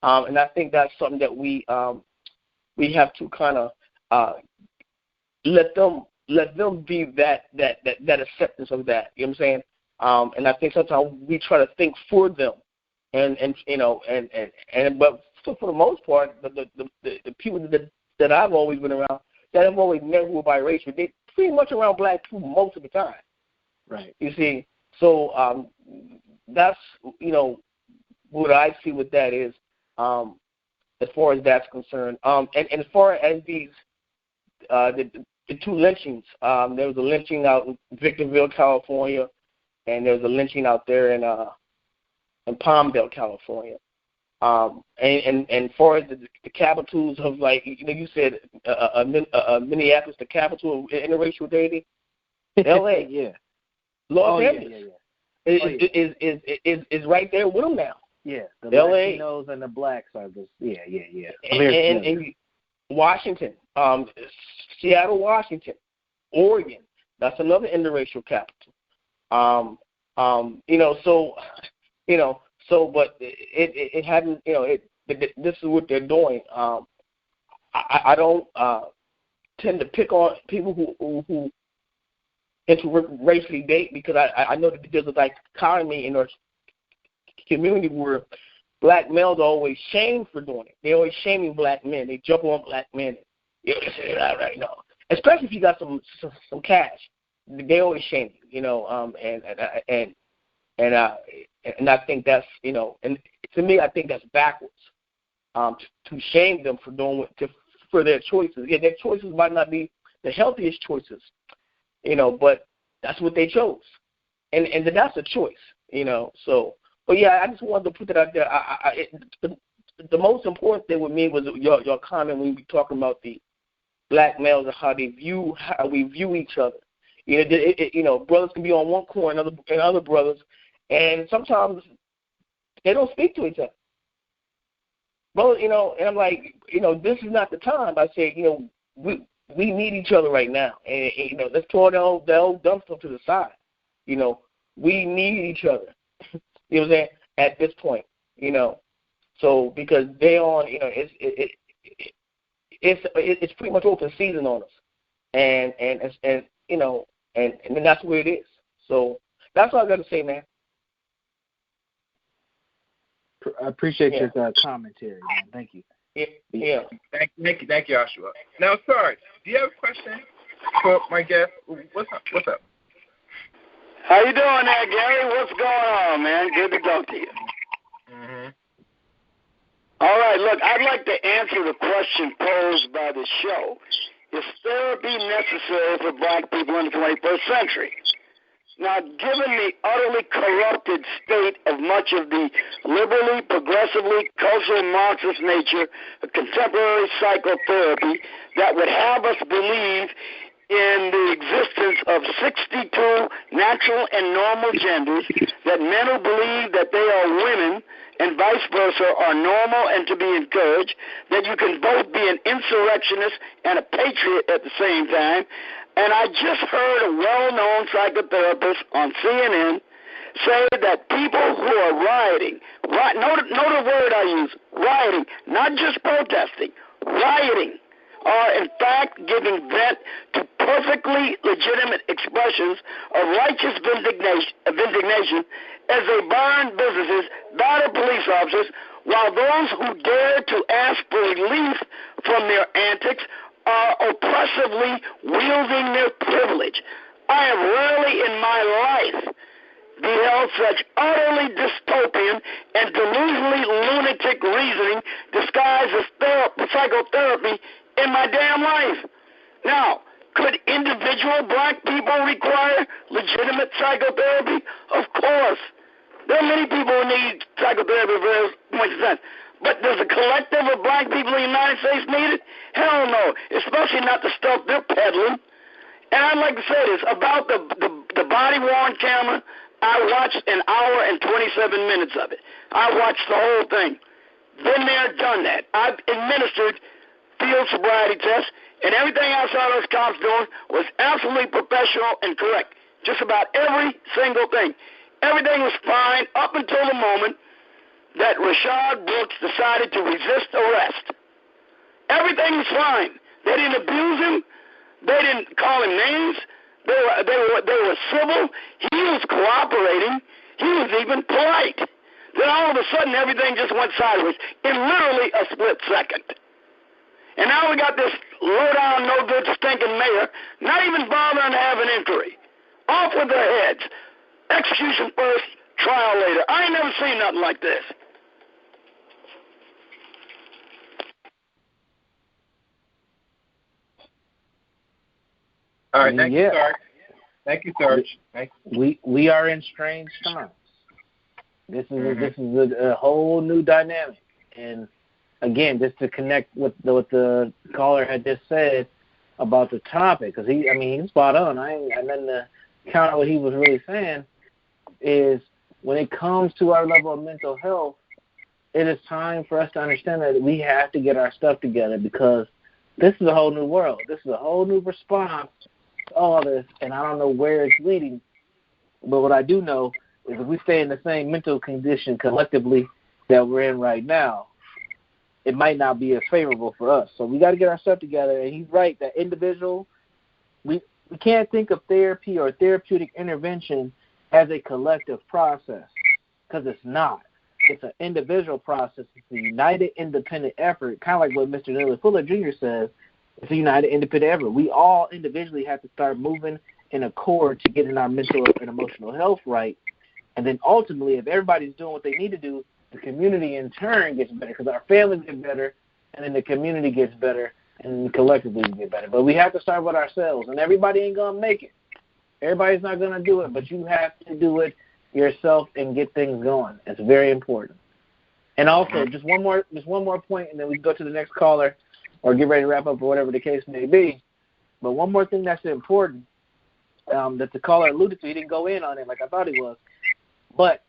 and I think that's something that we have to kind of let them be that acceptance of that. You know what I'm saying? And I think sometimes we try to think for them, and you know, but for the most part, the people that I've always been around, that have always never were biracial, they pretty much around black people most of the time. Right. You see, so that's, you know, what I see with that is, as far as that's concerned. And as far as these the two lynchings, there was a lynching out in Victorville, California, and there was a lynching out there in Palmdale, California. And as far as the capitals of, like, you know, you said Minneapolis, the capital of interracial dating, L.A. Yeah. Los Angeles is right there with them now. Yeah, the LA, Latinos and the blacks are just and Washington, Seattle, Washington, Oregon. That's another interracial capital. You know, so you know, so but it hadn't, you know, this is what they're doing. I don't tend to pick on people who interracially date, because I know that there's a dichotomy in our community where black males are always shamed for doing it. They're always shaming black men. They jump on black men. You know, right now, especially if you got some cash, they always shame you. You know, and I think that's, you know, and to me, I think that's backwards. To shame them for doing for their choices. Yeah, their choices might not be the healthiest choices, you know, but that's what they chose, and that's a choice, you know. So, but yeah, I just wanted to put that out there. The most important thing with me was your comment when we were talking about the black males and how we view each other. You know, you know, brothers can be on one corner and other brothers, and sometimes they don't speak to each other. Well, you know, and I'm like, you know, this is not the time. I say, you know, we need each other right now, and you know, let's throw the old dumb stuff to the side. You know, we need each other. You know what I'm saying? At this point, you know, so because they on, you know, it's pretty much open season on us, and you know, and that's where it is. So that's all I got to say, man. I appreciate your commentary, man. Thank you. Yeah. Thank you, Joshua. Now, sorry, do you have a question for my guest? What's up? How you doing there, Gary? What's going on, man? Good to talk to you. Mm-hmm. All right, look, I'd like to answer the question posed by the show. Is therapy necessary for black people in the 21st century? Now, given the utterly corrupted state of much of the liberally, progressively, cultural Marxist nature of contemporary psychotherapy that would have us believe in the existence of 62 natural and normal genders, that men who believe that they are women and vice versa are normal and to be encouraged, that you can both be an insurrectionist and a patriot at the same time. And I just heard a well-known psychotherapist on CNN say that people who are rioting, note the word I use, rioting, not just protesting, rioting, are in fact giving vent to perfectly legitimate expressions of righteous vindication as they burn businesses, batter police officers, while those who dare to ask for relief from their antics are oppressively wielding their privilege. I have rarely in my life beheld such utterly dystopian and delusionally lunatic reasoning disguised as psychotherapy in my damn life. Now, could individual black people require legitimate psychotherapy? Of course. There are many people who need psychotherapy for various points of time. But does the collective of black people in the United States need it? Hell no, especially not the stuff they're peddling. And I'd like to say this about the body-worn camera. I watched an hour and 27 minutes of it. I watched the whole thing. Been there, done that. I've administered field sobriety tests, And everything I saw those cops doing was absolutely professional and correct. Just about every single thing. Everything was fine up until the moment that Rayshard Brooks decided to resist arrest. Everything was fine. They didn't abuse him. They didn't call him names. They were civil. He was cooperating. He was even polite. Then all of a sudden, everything just went sideways in literally a split second. And now we got this low-down, no-good, stinking mayor not even bothering to have an inquiry. Off with their heads. Execution first, trial later. I ain't never seen nothing like this. All right, thank you, Sarge. Thank you, Sarge. We are in strange times. This is a whole new dynamic, and again, just to connect with what the caller had just said about the topic, because he's spot on. And then to counter what he was really saying is, when it comes to our level of mental health, it is time for us to understand that we have to get our stuff together, because this is a whole new world. This is a whole new response to all this, and I don't know where it's leading. But what I do know is if we stay in the same mental condition collectively that we're in right now, it might not be as favorable for us. So we got to get our stuff together. And he's right, that individual, we can't think of therapy or therapeutic intervention as a collective process, because it's not. It's an individual process. It's a united, independent effort, kind of like what Mr. Nelly Fuller Jr. says. It's a united, independent effort. We all individually have to start moving in accord to getting our mental and emotional health right. And then ultimately, if everybody's doing what they need to do, the community in turn gets better, because our families get better, and then the community gets better, and collectively we get better. But we have to start with ourselves, and everybody ain't going to make it. Everybody's not going to do it, but you have to do it yourself and get things going. It's very important. And also, just one more point, and then we can go to the next caller or get ready to wrap up or whatever the case may be. But one more thing that's important that the caller alluded to, he didn't go in on it like I thought he was, but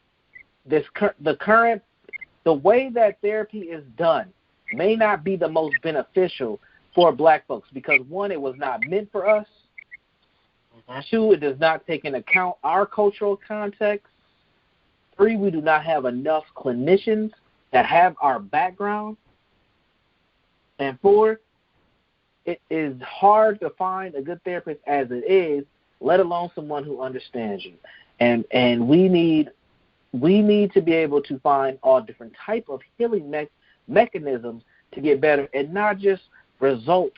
the way that therapy is done may not be the most beneficial for black folks, because one, it was not meant for us. Two, it does not take into account our cultural context. Three, we do not have enough clinicians that have our background. And four, it is hard to find a good therapist as it is, let alone someone who understands you. And we need to be able to find all different type of healing mechanisms to get better, and not just result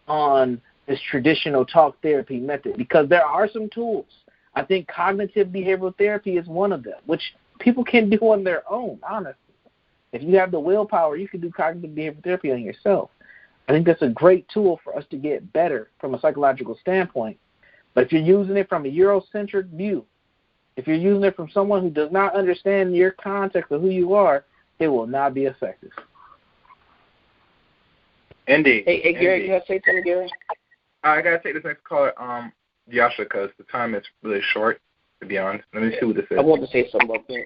on this traditional talk therapy method, because there are some tools. I think cognitive behavioral therapy is one of them, which people can do on their own, honestly. If you have the willpower, you can do cognitive behavioral therapy on yourself. I think that's a great tool for us to get better from a psychological standpoint. But if you're using it from a Eurocentric view, if you're using it from someone who does not understand your context of who you are, it will not be effective. Indeed. Hey, Gary, you got to say something, Gary? I got to take this next caller, Yasha, because the time is really short, to be honest. Let me see who this is. I want to say something about that.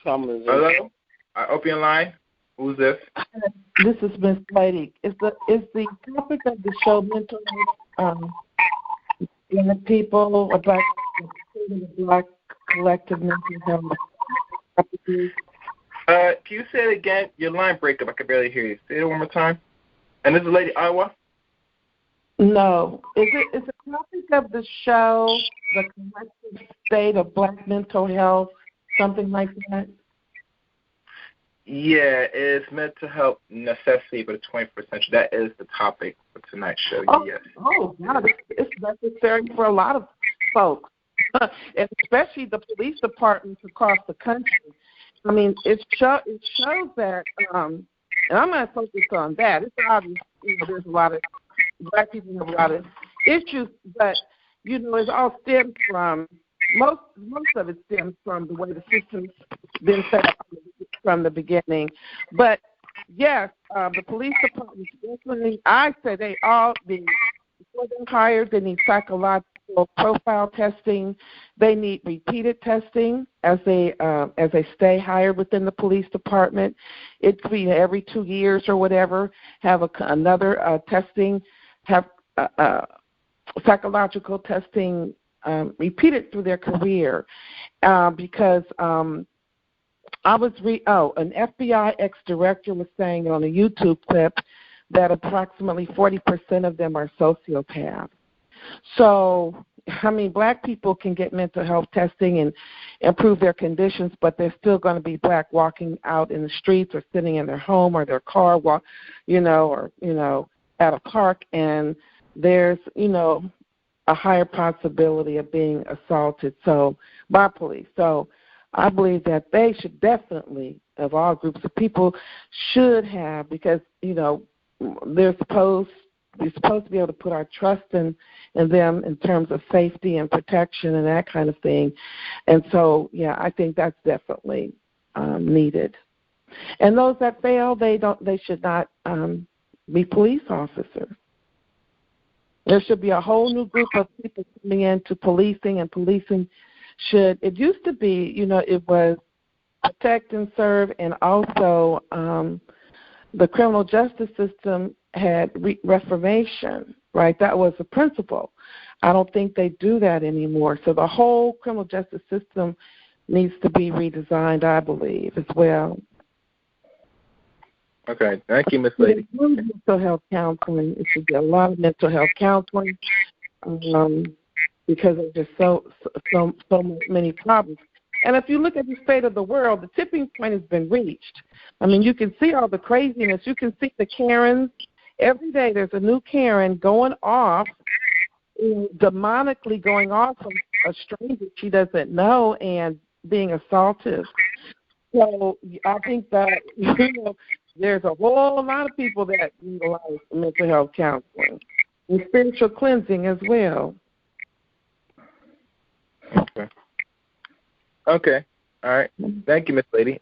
Hello? I open your line. Who's this? This is Miss Lady. Is the topic of the show mental in the people about the black collective mental health? Can you say it again? Your line break up. I can barely hear you. Say it one more time. And this is Lady Iowa? No. Is the topic of the show the collective state of black mental health, something like that? Yeah, it's mental health necessity for the 21st century. That is the topic for tonight's show, yes. Oh, God, it's necessary for a lot of folks, and especially the police departments across the country. I mean, it shows that, and I'm going to focus on that. It's obvious, there's a lot of black people have a lot of issues, but, it all stems from, most of it stems from the way the system's been set up from the beginning. But, yes, the police departments, definitely, I say they all, before they're hired, they need psychological profile testing. They need repeated testing as they stay hired within the police department. It could be every 2 years or whatever, have another testing, have psychological testing repeated through their career, because I was an FBI ex-director was saying on a YouTube clip that approximately 40% of them are sociopaths. So, I mean, black people can get mental health testing and improve their conditions, but they're still going to be black walking out in the streets or sitting in their home or their car, or at a park, and there's, a higher possibility of being assaulted by police. So I believe that they should definitely, of all groups of people, should have, because, they're supposed to be able to put our trust in them in terms of safety and protection and that kind of thing. And so, yeah, I think that's definitely needed. And those that fail, they should not be police officers. There should be a whole new group of people coming into policing, and policing it used to be, it was protect and serve, and also the criminal justice system had reformation, right? That was the principle. I don't think they do that anymore. So the whole criminal justice system needs to be redesigned, I believe, as well. Okay, thank you, Ms. Lady. Mental health counseling. It should be a lot of mental health counseling because there's just so many problems. And if you look at the state of the world, the tipping point has been reached. I mean, you can see all the craziness. You can see the Karens. Every day there's a new Karen going off, demonically going off on a stranger she doesn't know and being assaultive. So I think that, there's a whole lot of people that utilize mental health counseling and spiritual cleansing as well. Okay. All right. Thank you, Miss Lady.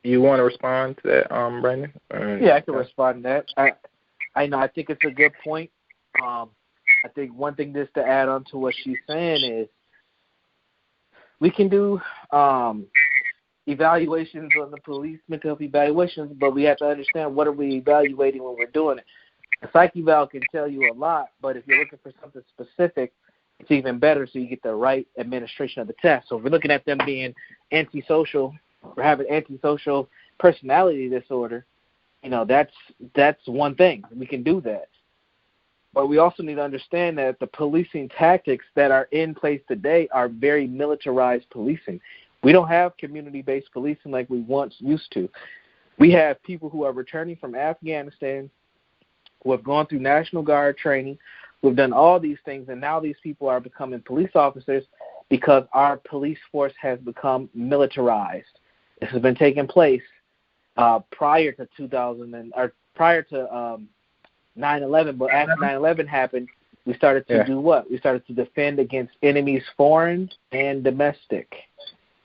You want to respond to that, Brandon? Yeah, I can respond to that. I think it's a good point. I think one thing just to add on to what she's saying is we can do evaluations on the police, mental health evaluations, but we have to understand what are we evaluating when we're doing it. A psych eval can tell you a lot, but if you're looking for something specific, it's even better so you get the right administration of the test. So if we're looking at them being antisocial or having antisocial personality disorder, that's one thing. We can do that. But we also need to understand that the policing tactics that are in place today are very militarized policing. We don't have community-based policing like we once used to. We have people who are returning from Afghanistan, who have gone through National Guard training, who have done all these things, and now these people are becoming police officers because our police force has become militarized. This has been taking place prior to 9/11, but after 9/11 happened, we started to do what? We started to defend against enemies foreign and domestic.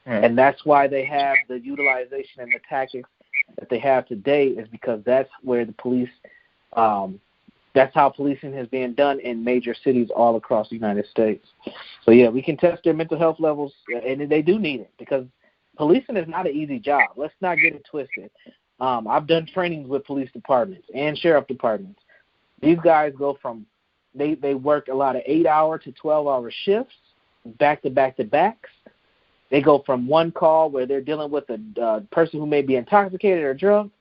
And that's why they have the utilization and the tactics that they have today, is because that's where the police, that's how policing has been done in major cities all across the United States. So, yeah, we can test their mental health levels, and they do need it, because policing is not an easy job. Let's not get it twisted. I've done trainings with police departments and sheriff departments. These guys go from, they work a lot of 8-hour to 12-hour shifts, back-to-back-to-backs. They go from one call where they're dealing with a person who may be intoxicated or drunk.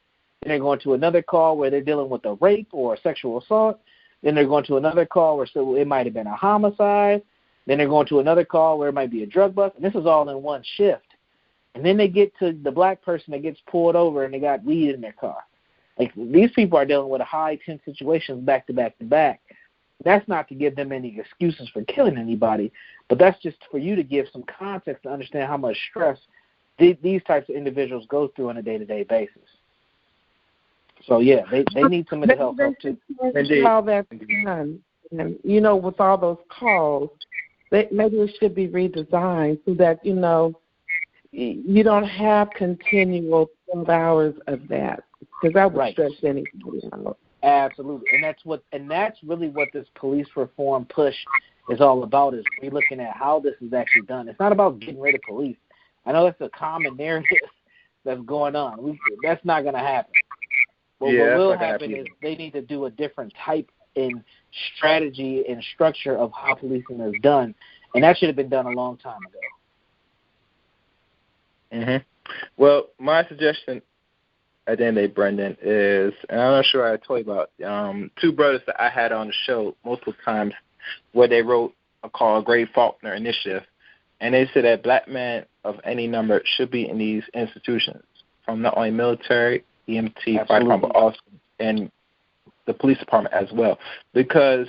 Then they're going to another call where they're dealing with a rape or a sexual assault. Then they're going to another call where it might have been a homicide. Then they're going to another call where it might be a drug bust. And this is all in one shift. And then they get to the black person that gets pulled over and they got weed in their car. Like, these people are dealing with a high-tense situations back-to-back-to-back. That's not to give them any excuses for killing anybody, but that's just for you to give some context to understand how much stress these types of individuals go through on a day-to-day basis. So, yeah, they need some mental health too. How that's done. And, with all those calls, maybe it should be redesigned so that, you don't have continual 12 hours of that, because that would stress anybody out. Absolutely, and that's really what this police reform push is all about, is relooking at how this is actually done. It's not about getting rid of police. I know that's a common narrative that's going on. That's not going to happen. Well, what will happen is they need to do a different type in strategy and structure of how policing is done, and that should have been done a long time ago. Well, my suggestion at the end of the day, Brendan, is, and I'm not sure I told you about, two brothers that I had on the show multiple times where they wrote a called Grave Faulkner Initiative, and they said that black men of any number should be in these institutions, from not only military, EMT, fire department, but also in the police department as well, because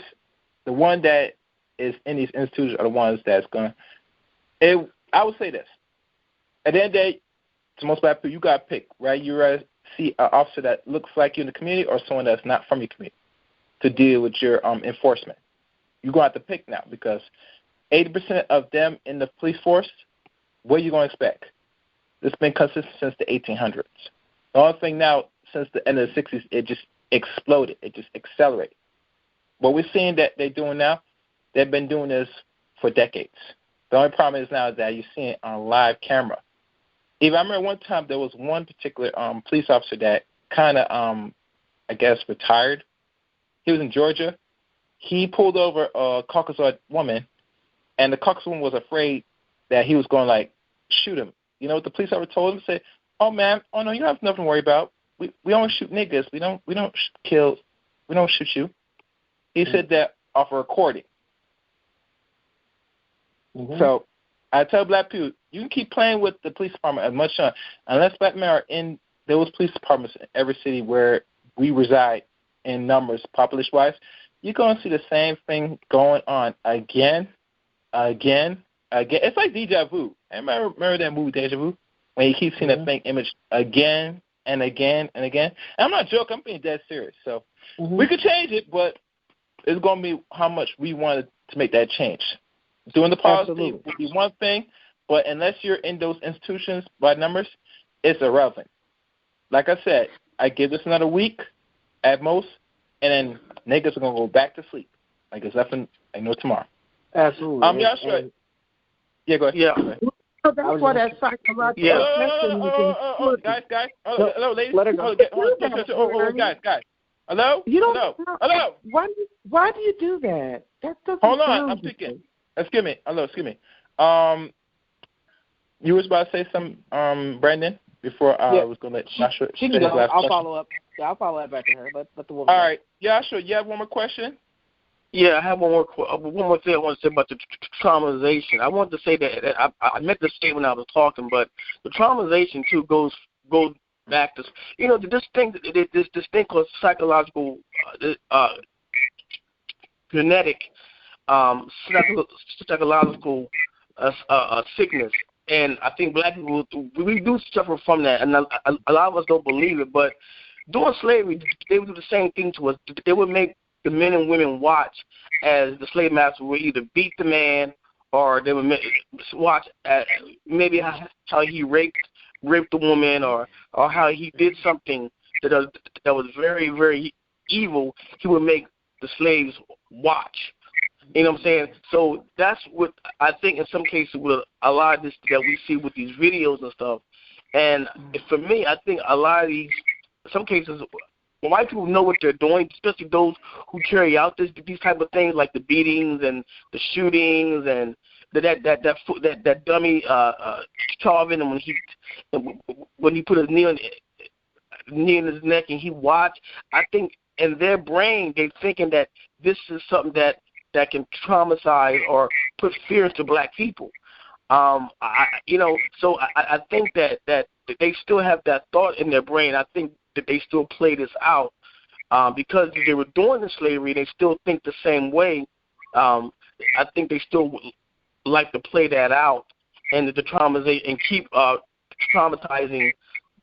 the one that is in these institutions are the ones that's going to, I would say this, at the end of the day, to most black people, you got to pick, right? You rather see an officer that looks like you in the community or someone that's not from your community to deal with your enforcement. You're going to have to pick now, because 80% of them in the police force, what are you going to expect? It's been consistent since the 1800s. The only thing now, since the end of the 60s, it just exploded. It just accelerated. What we're seeing that they're doing now, they've been doing this for decades. The only problem is now that you're seeing it on live camera. Even I remember one time there was one particular police officer that kind of, I guess, retired. He was in Georgia. He pulled over a Caucasoid woman, and the Caucasoid woman was afraid that he was going to, like, shoot him. You know what the police officer told him? He said, "Oh, man, oh, no, you don't have nothing to worry about. We only shoot niggas. We don't kill. We don't shoot you." He said that off a recording. So I tell black people, you can keep playing with the police department as much as unless black men are in those police departments in every city where we reside in numbers, population-wise, you're going to see the same thing going on again. It's like deja vu. Remember that movie, Deja Vu? When you keep seeing that same image again and again and again. And I'm not joking. I'm being dead serious. So we could change it, but it's going to be how much we wanted to make that change. Doing the policy would be one thing, but unless you're in those institutions by numbers, it's irrelevant. Like I said, I give this another week at most, and then niggas are going to go back to sleep. Like it's nothing, like no tomorrow. Absolutely. Yeah, sure. Yeah, go ahead. Yeah. So that's why that psychological guys. Hello, ladies. Let her go. Guys. Hello? Hello? Why do you do that? That doesn't Hold on, I'm thinking. Excuse me. You was about to say something, Brandon, before I was going to let Joshua say his last question. I'll follow up. Yeah, I'll follow up after her. Let the woman. All right. Joshua, you have one more question? Yeah, I have one more thing I want to say about the traumatization. I wanted to say that I meant to say when I was talking, but the traumatization too goes back to this thing called psychological genetic psychological sickness, and I think black people we do suffer from that, and a lot of us don't believe it. But during slavery, they would do the same thing to us. They would make the men and women watch as the slave master would either beat the man or they would watch at maybe how he raped the woman or how he did something that was very, very evil. He would make the slaves watch. You know what I'm saying? So that's what I think in some cases with a lot of this that we see with these videos and stuff. And for me, I think a lot of these, in some cases, when white people know what they're doing, especially those who carry out these type of things like the beatings and the shootings and that dummy Charvin, when he put his knee in his neck and he watched, I think in their brain they're thinking that this is something that can traumatize or put fear into black people. So I think that they still have that thought in their brain. I think that they still play this out because they were doing the slavery. They still think the same way. I think they still like to play that out and the traumatization and keep traumatizing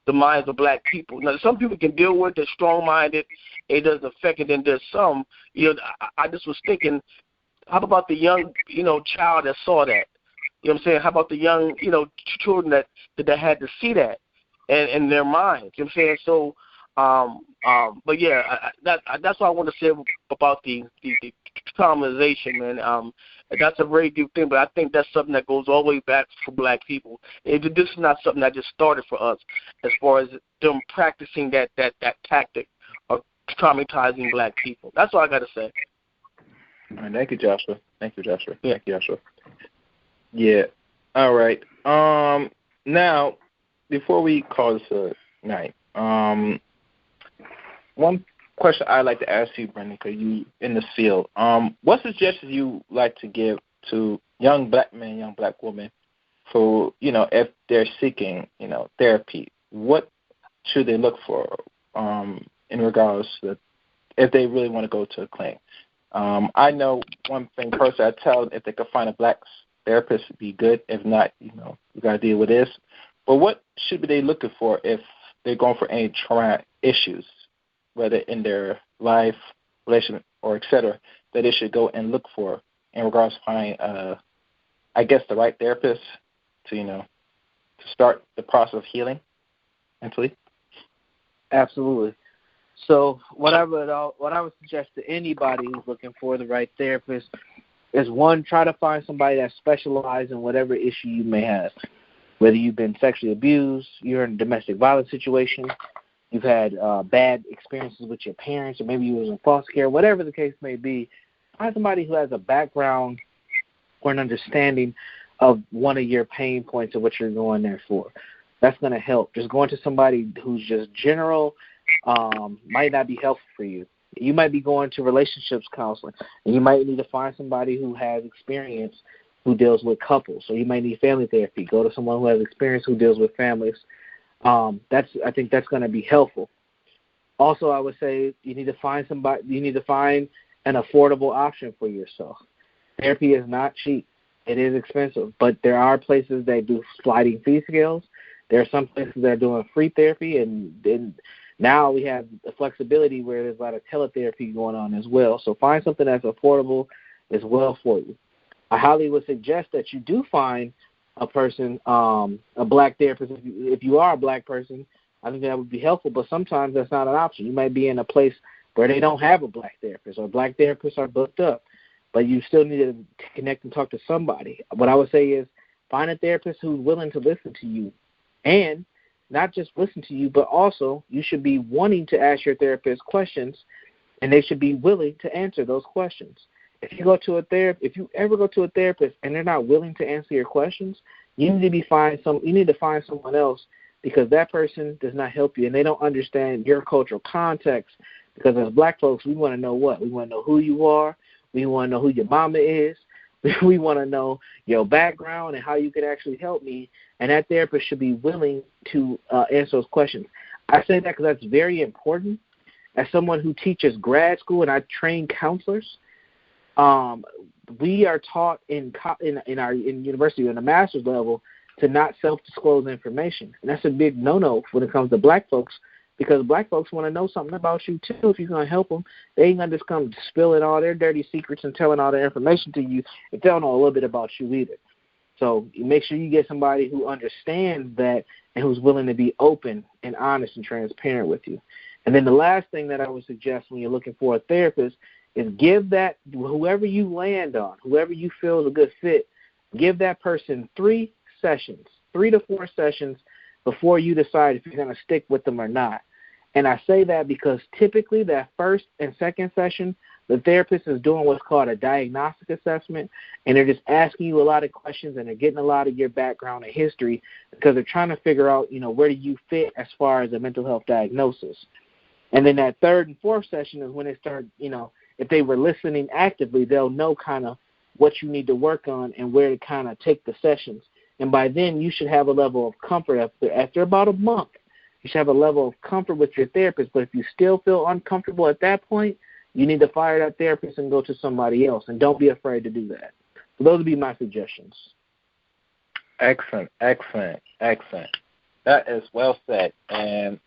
the minds of black people. Now, some people can deal with it. They're strong-minded. It doesn't affect it. And there's some, I just was thinking, how about the young, child that saw that? You know what I'm saying? How about the young, children that had to see that in their minds? You know what I'm saying? So, but yeah, that's what I want to say about the traumatization, man. That's a very deep thing, but I think that's something that goes all the way back for black people. This is not something that just started for us as far as them practicing that tactic traumatizing black people. That's all I got to say. All right, thank you, Joshua. Yeah. Thank you, Joshua. Yeah. All right. Now, before we call this a night, one question I'd like to ask you, Brendan, because you in the field. What suggestions you like to give to young black men, young black women, for if they're seeking therapy? What should they look for in regards to if they really want to go to a clinic? I know one thing personally, I tell them if they could find a black therapist, would be good. If not, you got to deal with this. But what should they looking for if they're going for any traumatic issues, whether in their life, relationship, or et cetera, that they should go and look for in regards to find, I guess, the right therapist to, to start the process of healing mentally? Absolutely. So what I would suggest to anybody who's looking for the right therapist is, one, try to find somebody that specializes in whatever issue you may have. Whether you've been sexually abused, you're in a domestic violence situation, you've had bad experiences with your parents, or maybe you was in foster care, whatever the case may be, find somebody who has a background or an understanding of one of your pain points of what you're going there for. That's going to help. Just going to somebody who's just general might not be helpful for you. You might be going to relationships counseling, and you might need to find somebody who has experience who deals with couples. So you might need family therapy. Go to someone who has experience who deals with families. I think that's going to be helpful. Also, I would say you need to find an affordable option for yourself. Therapy is not cheap. It is expensive, but there are places that do sliding fee scales. There are some places that are doing free therapy, and now we have the flexibility where there's a lot of teletherapy going on as well. So find something that's affordable as well for you. I highly would suggest that you do find a person, a black therapist. If you are a black person, I think that would be helpful, but sometimes that's not an option. You might be in a place where they don't have a black therapist, or black therapists are booked up, but you still need to connect and talk to somebody. What I would say is find a therapist who's willing to listen to you, and not just listen to you, but also you should be wanting to ask your therapist questions, and they should be willing to answer those questions. If you ever go to a therapist and they're not willing to answer your questions, you need to find someone else, because that person does not help you and they don't understand your cultural context. Because as black folks, we want to know what? We want to know who you are. We want to know who your mama is. We want to know your background and how you can actually help me. And that therapist should be willing to answer those questions. I say that because that's very important. As someone who teaches grad school and I train counselors, we are taught in university on the master's level to not self-disclose information. And that's a big no-no when it comes to black folks, because black folks want to know something about you too. If you're going to help them, they ain't going to just come spilling all their dirty secrets and telling all their information to you if they don't know a little bit about you either. So make sure you get somebody who understands that and who's willing to be open and honest and transparent with you. And then the last thing that I would suggest when you're looking for a therapist is give that, whoever you land on, whoever you feel is a good fit, give that person 3 to 4 sessions before you decide if you're going to stick with them or not. And I say that because typically that first and second session, the therapist is doing what's called a diagnostic assessment, and they're just asking you a lot of questions, and they're getting a lot of your background and history, because they're trying to figure out, where do you fit as far as a mental health diagnosis. And then that third and fourth session is when they start, if they were listening actively, they'll know kind of what you need to work on and where to kind of take the sessions. And by then, you should have a level of comfort. After about a month, you should have a level of comfort with your therapist. But if you still feel uncomfortable at that point, you need to fire that therapist and go to somebody else. And don't be afraid to do that. So those would be my suggestions. Excellent. That is well said. And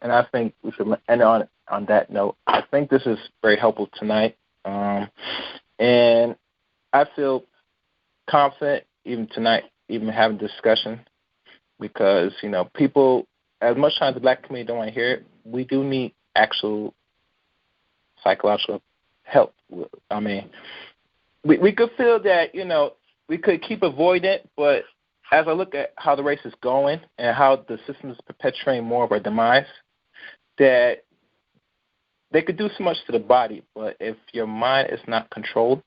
I think we should end on that note. I think this is very helpful tonight. And I feel confident even tonight, even having discussion, because, people, as much time the black community don't want to hear it, we do need actual psychological help. I mean, we could feel that, we could keep avoiding it, but as I look at how the race is going and how the system is perpetuating more of our demise, that they could do so much to the body, but if your mind is not controlled,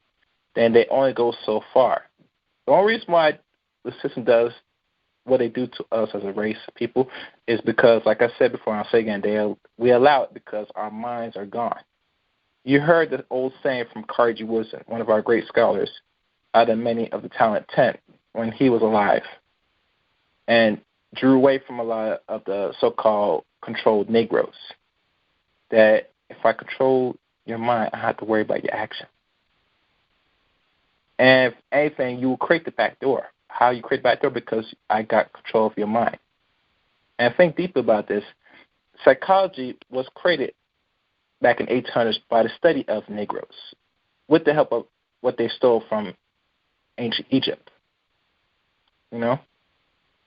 then they only go so far. The only reason why the system does what they do to us as a race of people is because, like I said before, and I'll say again, we allow it because our minds are gone. You heard the old saying from Carnegie Woodson, one of our great scholars, out of many of the Talent 10, when he was alive, and drew away from a lot of the so-called controlled Negroes, that if I control your mind, I have to worry about your action. And if anything, you will create the back door. How you create the back door? Because I got control of your mind. And think deep about this. Psychology was created back in 1800s by the study of Negroes with the help of what they stole from ancient Egypt. You know?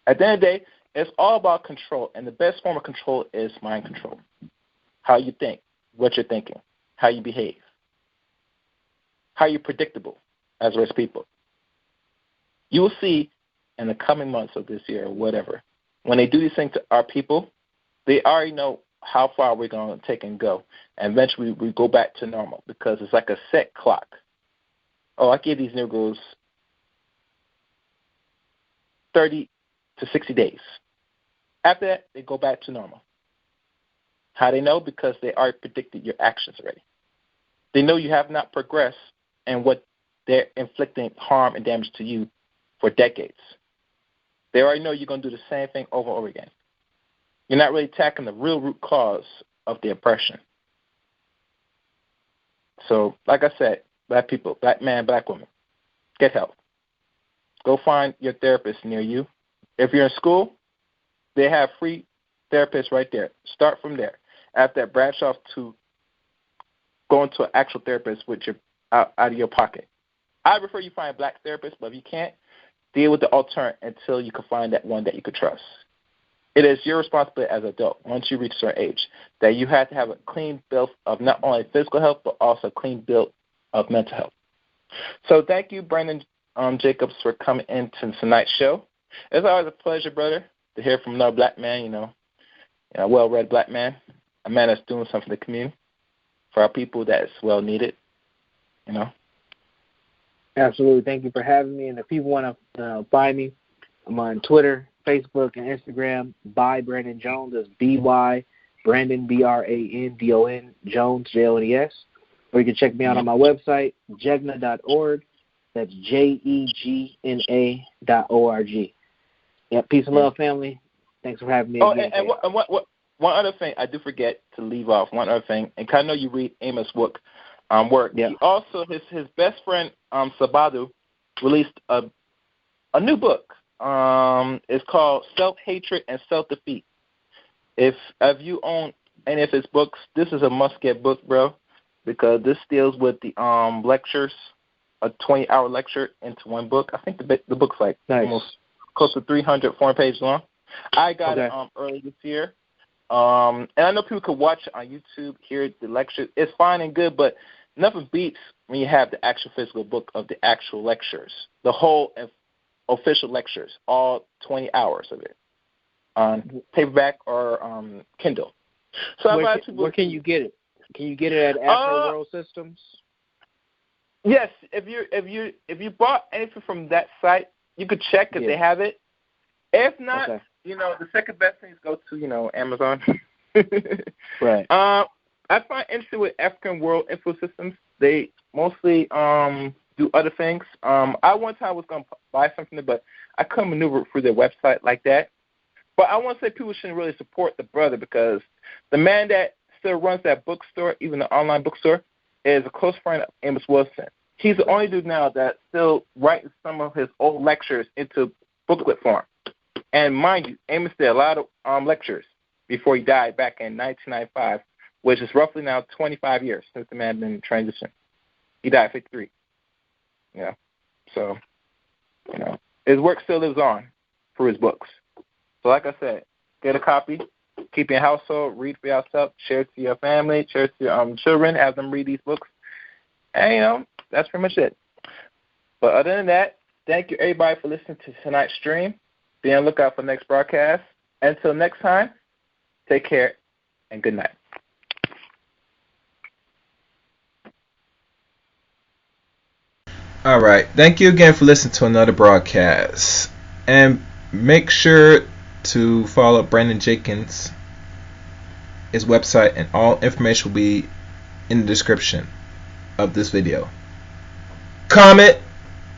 At the end of the day, it's all about control, and the best form of control is mind control. How you think, what you're thinking, how you behave, how you're predictable as a race of people. You will see in the coming months of this year or whatever, when they do these things to our people, they already know how far we're going to take and go. And eventually we go back to normal because it's like a set clock. Oh, I give these Negroes 30 to 60 days. After that, they go back to normal. How they know? Because they already predicted your actions already. They know you have not progressed in what they're inflicting harm and damage to you for decades. They already know you're going to do the same thing over and over again. You're not really tackling the real root cause of the oppression. So, like I said, black people, black man, black woman, get help. Go find your therapist near you. If you're in school, they have free therapists right there. Start from there. After that, branch off to going to an actual therapist with your out of your pocket. I prefer you find a black therapist, but if you can't, deal with the alternate until you can find that one that you could trust. It is your responsibility as an adult, once you reach a certain age, that you have to have a clean bill of not only physical health, but also a clean bill of mental health. So thank you, Brandon Jacobs, for coming into tonight's show. It's always a pleasure, brother, to hear from another black man, a well-read black man, a man that's doing something for the community, for our people that's well needed, Absolutely. Thank you for having me. And if people want to find me, I'm on Twitter, Facebook, and Instagram by Brandon Jones. That's B-Y, Brandon, B-R-A-N-D-O-N, Jones, J-O-N-E-S. Or you can check me out on my website, jegna.org. That's JEGNA.org. Yeah, peace and love, family. Thanks for having me again. And one other thing I do forget to leave off, one other thing, and I know you read Amos' work. Yeah. He also, his best friend, Sabadu, released a new book. It's called Self-Hatred and Self-Defeat. If you own any of his books, this is a must-get book, bro, because this deals with the lectures, a 20-hour lecture into one book. I think the book's like almost close to 300 pages long. I got it early this year. And I know people could watch it on YouTube, hear the lecture. It's fine and good, but nothing beats when you have the actual physical book of the actual lectures, the whole official lectures, all 20 hours of it, on paperback or Kindle. So where can you get it? Can you get it at Afro World Systems? Yes, if you bought anything from that site, you could check if they have it. If not, the second best thing is go to Amazon. Right. I find interesting with African World Info Systems. They mostly do other things. I one time was going to buy something, but I couldn't maneuver through their website like that. But I want to say people shouldn't really support the brother because the man that still runs that bookstore, even the online bookstore, is a close friend of Amos Wilson. He's the only dude now that still writes some of his old lectures into booklet form. And mind you, Amos did a lot of lectures before he died back in 1995, which is roughly now 25 years since the man been in transition. He died at 53. So, his work still lives on through his books. So like I said, get a copy, keep in your household, read for yourself, share it to your family, share it to your children, have them read these books. And, that's pretty much it. But other than that, thank you everybody for listening to tonight's stream. Be on the lookout for the next broadcast. Until next time, take care and good night. All right. Thank you again for listening to another broadcast. And make sure to follow Brandon Jenkins, his website, and all information will be in the description of this video. Comment,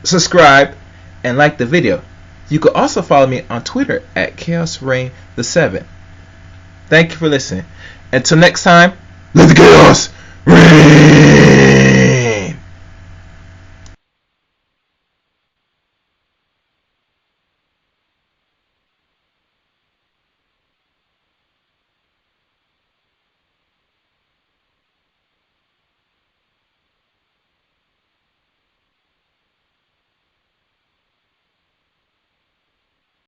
subscribe, and like the video. You can also follow me on Twitter at ChaosReign7. Thank you for listening. Until next time, let the chaos reign.